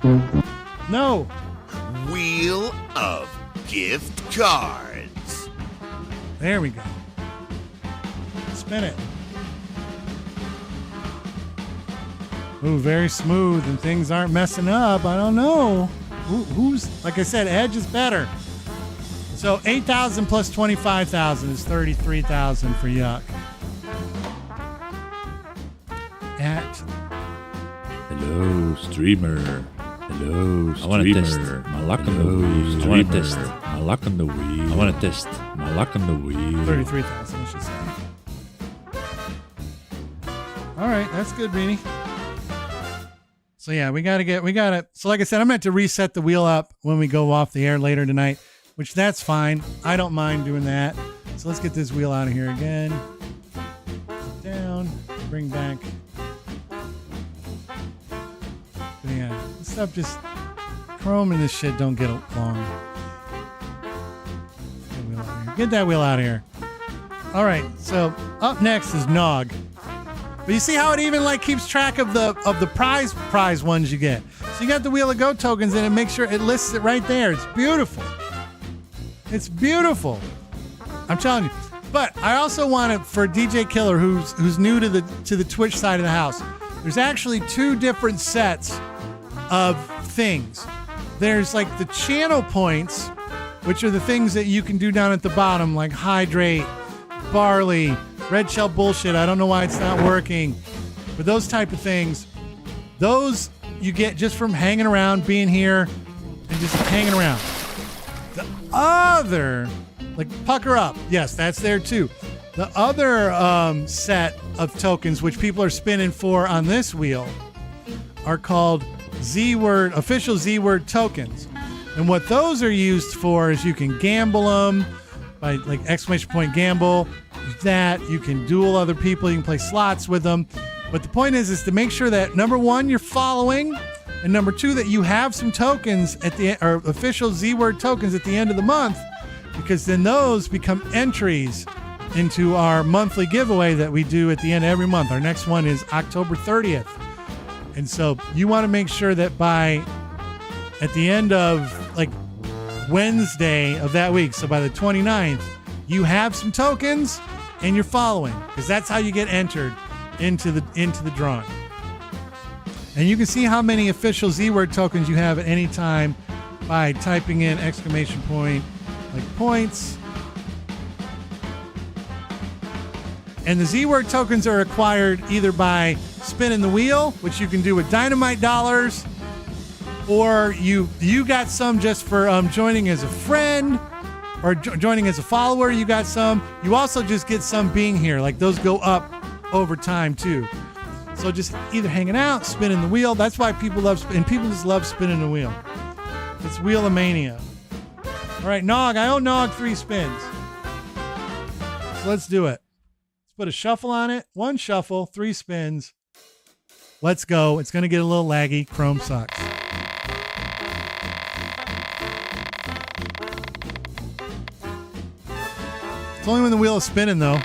S6: thing? No.
S8: Wheel of gift cards.
S6: There we go. Spin it. Ooh, very smooth, and things aren't messing up. I don't know. Who's like I said, Edge is better. So 8,000 plus 25,000 is 33,000 for Yuck.
S4: Hello, streamer. Hello, streamer. I want to test my luck on the wheel. I want to test my luck on the wheel. I want to test my luck on the wheel.
S6: 33,000, I should say. All right, that's good, Beanie. So yeah, we gotta. So like I said, I'm going to reset the wheel up when we go off the air later tonight, which that's fine. I don't mind doing that. So let's get this wheel out of here again. Down, bring back. But yeah, this stuff just, Chrome and this shit don't get along. Get that wheel out of here. All right, so up next is Nog. But you see how it even like keeps track of the prize ones you get. So you got the Wheel of Go tokens and it makes sure it lists it right there. It's beautiful. It's beautiful. I'm telling you. But I also want it for DJ Killer, who's new to the Twitch side of the house. There's actually 2 different sets of things. There's like the channel points, which are the things that you can do down at the bottom, like hydrate, barley, red shell bullshit. I don't know why it's not working. But those type of things, those you get just from hanging around, being here, and just hanging around. The other, like Pucker Up, yes, that's there too. The other set of tokens, which people are spinning for on this wheel, are called Z-Word, official Z-Word tokens. And what those are used for is you can gamble them by like exclamation point gamble. That you can duel other people, you can play slots with them. But the point is to make sure that number 1, you're following, and number 2, that you have some tokens at the or official Z-Word tokens at the end of the month, because then those become entries into our monthly giveaway that we do at the end of every month. Our next one is October 30th. And so you want to make sure that at the end of like Wednesday of that week, so by the 29th, you have some tokens and you're following, because that's how you get entered into the drawing. And you can see how many official Z-Word tokens you have at any time by typing in exclamation point like points. And the Z-Word tokens are acquired either by spinning the wheel, which you can do with dynamite dollars, or you got some just for joining as a friend or joining as a follower. You got some. You also just get some being here. Like those go up over time too. So just either hanging out, spinning the wheel. That's why people love and people just love spinning the wheel. It's Wheelomania. All right, Nog. I owe Nog 3 spins. So let's do it. Let's put a shuffle on it. 1 shuffle, 3 spins. Let's go. It's going to get a little laggy. Chrome sucks. It's only when the wheel is spinning, though.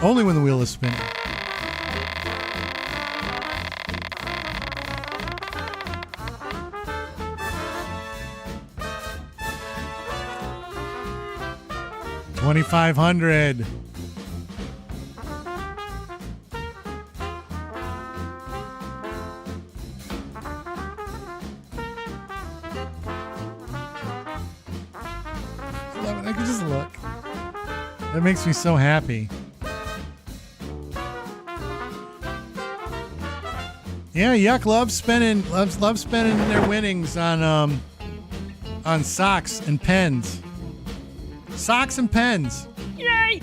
S6: Only when the wheel is spinning. $2,500. I can just look. That makes me so happy. Yeah, Yuck loves spending their winnings on socks and pens. Socks and pens.
S5: Yay!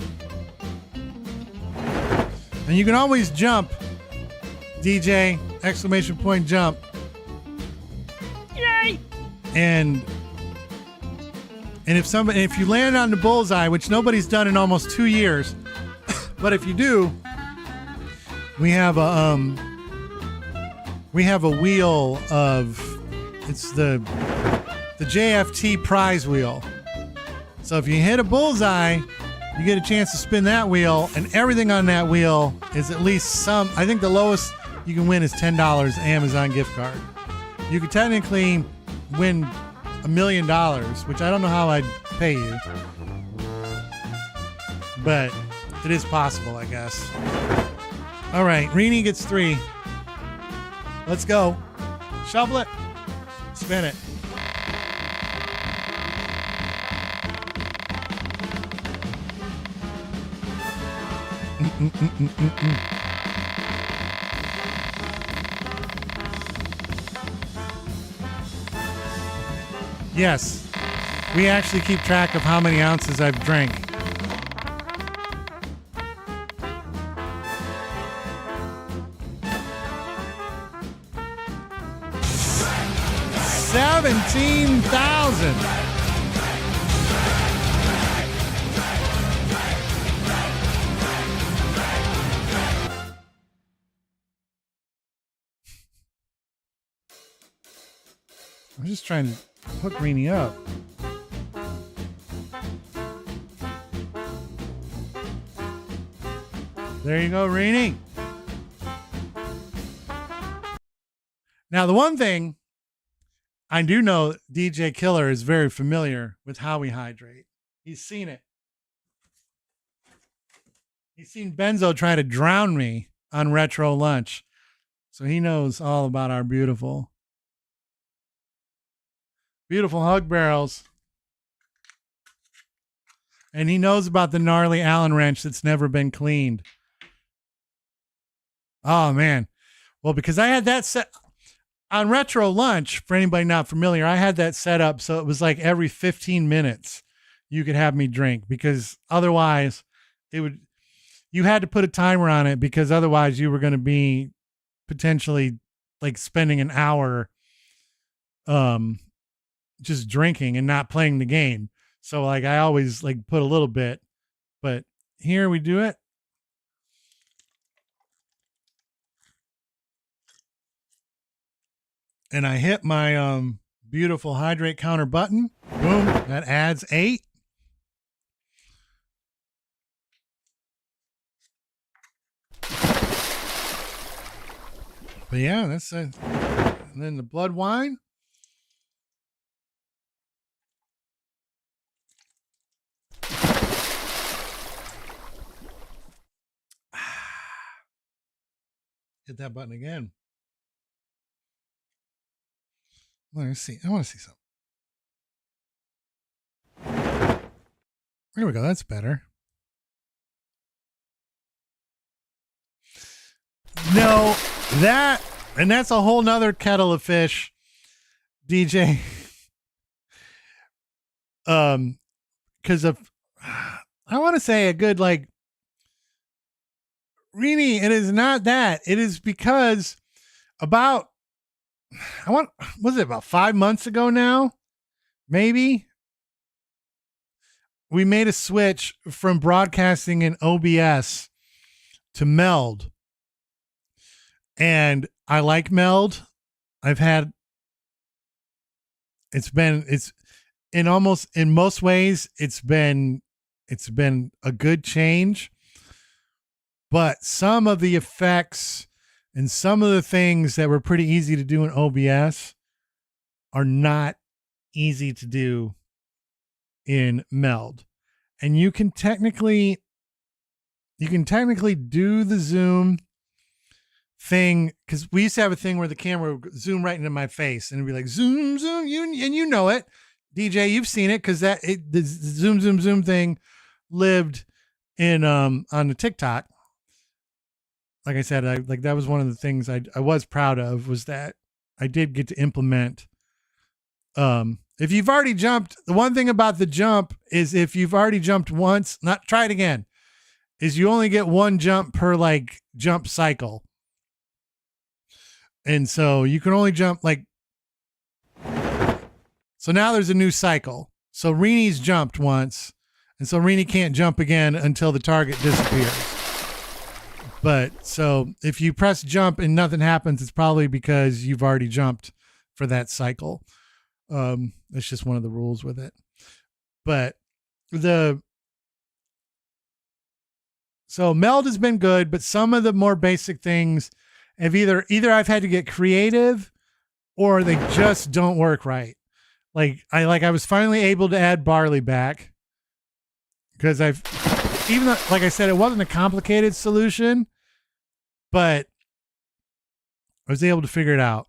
S6: And you can always jump. DJ exclamation point jump.
S5: Yay!
S6: And if you land on the bullseye, which nobody's done in almost 2 years, but if you do, we have a wheel of it's the JFT prize wheel. So if you hit a bullseye, you get a chance to spin that wheel, and everything on that wheel is at least some. I think the lowest you can win is $10 Amazon gift card. You could technically win $1 million, which I don't know how I'd pay you, but it is possible, I guess. All right, Rini gets 3. Let's go. Shovel it. Spin it. Yes, we actually keep track of how many ounces I've drank. $17,000. I'm just trying to hook Rini up. There you go, Rini. Now, the one thing I do know, DJ Killer is very familiar with how we hydrate. He's seen it. He's seen Benzo try to drown me on Retro Lunch. So he knows all about our beautiful hug barrels. And he knows about the gnarly Allen wrench that's never been cleaned. Oh, man. Well, because I had that set on Retro Lunch, for anybody not familiar, I had that set up so it was like every 15 minutes you could have me drink, because otherwise you had to put a timer on it, because otherwise you were going to be potentially like spending an hour just drinking and not playing the game. So like I always like put a little bit, but here we do it. And I hit my beautiful hydrate counter button. Boom, that adds 8. But yeah, that's and then the blood wine. Hit that button again. Let me see. I want to see something. There we go. That's better. No, that's a whole nother kettle of fish, DJ. Because of, I want to say a good, like, Rini, it is not that. It is because about, was it about 5 months ago now? Maybe. We made a switch from broadcasting in OBS to Meld. And I like Meld. It's in most ways, it's been a good change. But some of the effects and some of the things that were pretty easy to do in OBS are not easy to do in Meld. And you can technically do the zoom thing, because we used to have a thing where the camera would zoom right into my face and it'd be like zoom, and you know it, DJ, you've seen it, because the zoom thing lived in on the TikTok. Like I said, that was one of the things I was proud of, was that I did get to implement. If you've already jumped, the one thing about the jump is if you've already jumped once, not try it again, is you only get one jump per like jump cycle. And so you can only jump so now there's a new cycle. So Rini's jumped once, and so Rini can't jump again until the target disappears. But so if you press jump and nothing happens, it's probably because you've already jumped for that cycle. It's just one of the rules with it. But so Meld has been good, but some of the more basic things have either I've had to get creative or they just don't work right. I was finally able to add Barley back, because even though, like I said, it wasn't a complicated solution, but I was able to figure it out.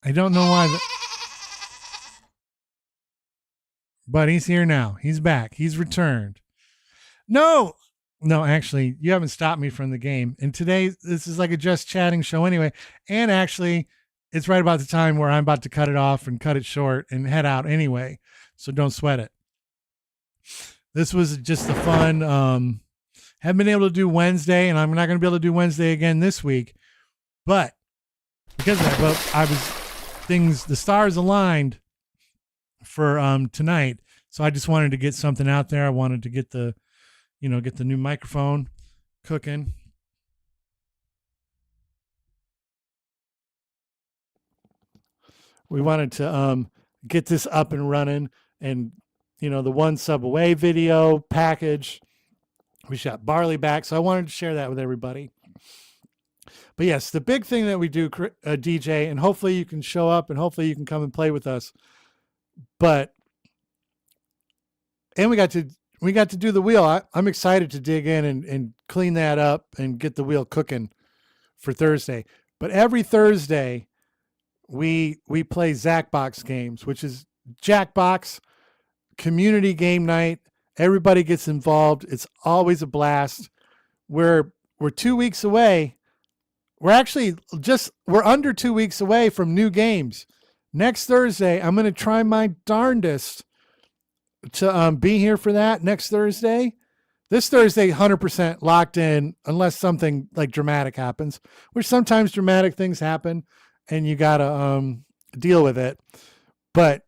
S6: I don't know why, but he's here now. He's back. He's returned. No, actually, you haven't stopped me from the game. And today, this is like a just chatting show anyway. And actually, it's right about the time where I'm about to cut it off and cut it short and head out anyway. So don't sweat it. This was just a fun, haven't been able to do Wednesday, and I'm not going to be able to do Wednesday again this week. But because of that, the stars aligned for tonight. So I just wanted to get something out there. I wanted to get the new microphone cooking. We wanted to get this up and running, and the one sub away video package. We shot Barley back, so I wanted to share that with everybody. But yes, the big thing that we do, DJ, and hopefully you can show up and hopefully you can come and play with us. And we got to do the wheel. I'm excited to dig in and clean that up and get the wheel cooking for Thursday. But every Thursday, we play Jackbox games, which is Jackbox community game night. Everybody gets involved. It's always a blast. We're 2 weeks away. We're under 2 weeks away from new games. Next Thursday, I'm going to try my darndest to be here for that next Thursday. This Thursday, 100% locked in, unless something like dramatic happens, which sometimes dramatic things happen and you got to deal with it. But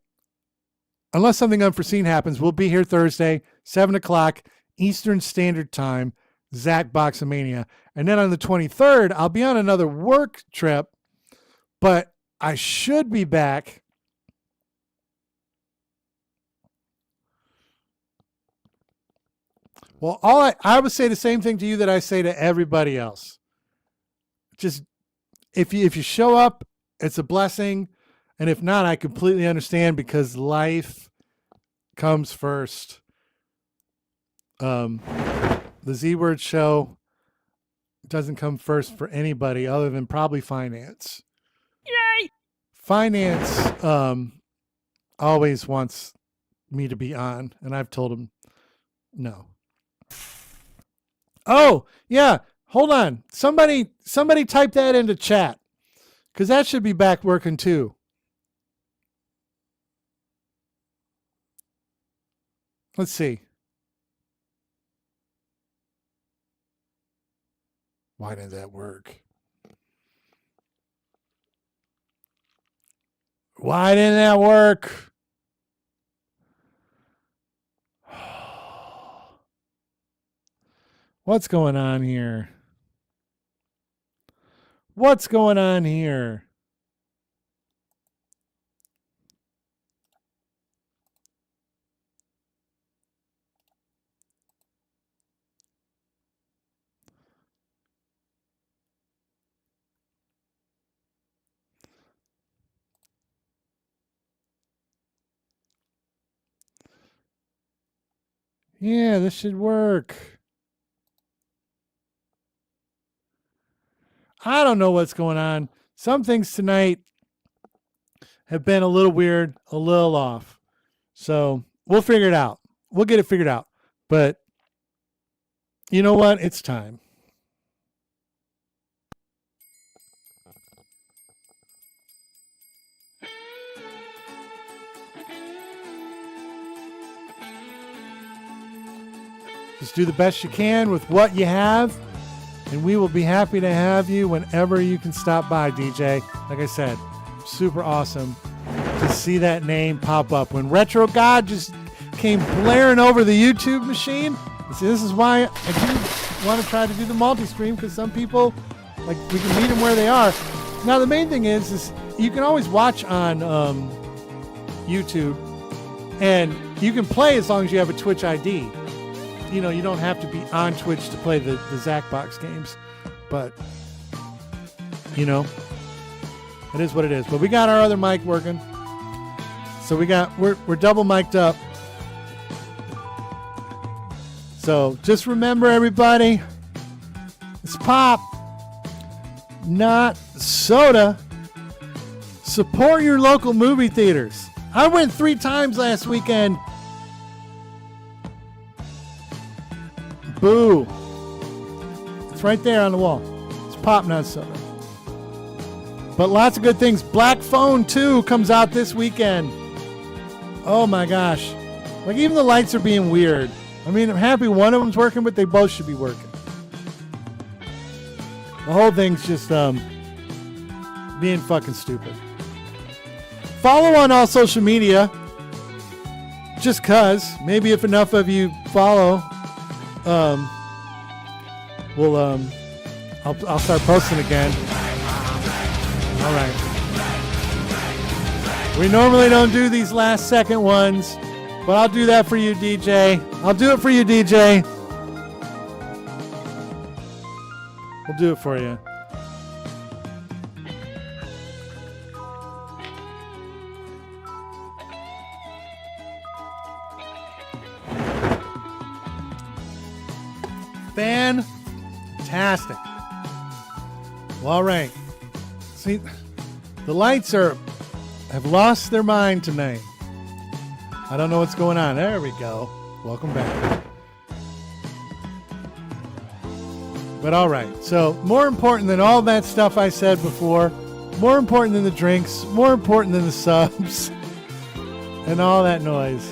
S6: unless something unforeseen happens, we'll be here Thursday, 7:00 Eastern Standard Time, Jackboxomania. And then on the 23rd, I'll be on another work trip, but I should be back. Well, I would say the same thing to you that I say to everybody else. Just if you show up, it's a blessing. And if not, I completely understand, because life comes first. The Z Word Show
S1: doesn't come first for anybody other than probably finance. Yay! Finance always wants me to be on, and I've told him no. Oh, yeah. Hold on. Somebody type that into chat, because that should be back working too. Let's see. Why did that work? Why didn't that work? What's going on here? What's going on here? Yeah, this should work. I don't know what's going on. Some things tonight have been a little weird, a little off. So we'll figure it out. We'll get it figured out. But you know what? It's time. Just do the best you can with what you have, and we will be happy to have you whenever you can stop by, DJ. Like I said, super awesome to see that name pop up. When Retro God just came blaring over the YouTube machine, see, this is why I do want to try to do the multi-stream, because some people, like, we can meet them where they are. Now, the main thing is you can always watch on YouTube, and you can play as long as you have a Twitch ID. You know, you don't have to be on Twitch to play the Zachbox games, but you know, it is what it is. But we got our other mic working, so we're double mic'd up. So just remember, everybody, it's pop, not soda. Support your local movie theaters. I went 3 times last weekend. Boo. It's right there on the wall. It's pop, not soda. But lots of good things. Black Phone 2 comes out this weekend. Oh my gosh. Like, even the lights are being weird. I mean, I'm happy one of them's working, but they both should be working. The whole thing's just being fucking stupid. Follow on all social media. Just cause. Maybe if enough of you follow, I'll start posting again. All right. We normally don't do these last second ones, but I'll do that for you, DJ. I'll do it for you, DJ. We'll do it for you. Fantastic. Well, all right. See, the lights have lost their mind tonight. I don't know what's going on. There we go. Welcome back. But all right. So more important than all that stuff I said before, more important than the drinks, more important than the subs, and all that noise.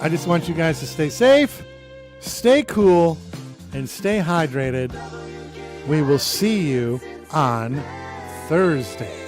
S1: I just want you guys to stay safe, stay cool, and stay hydrated. We will see you on Thursday.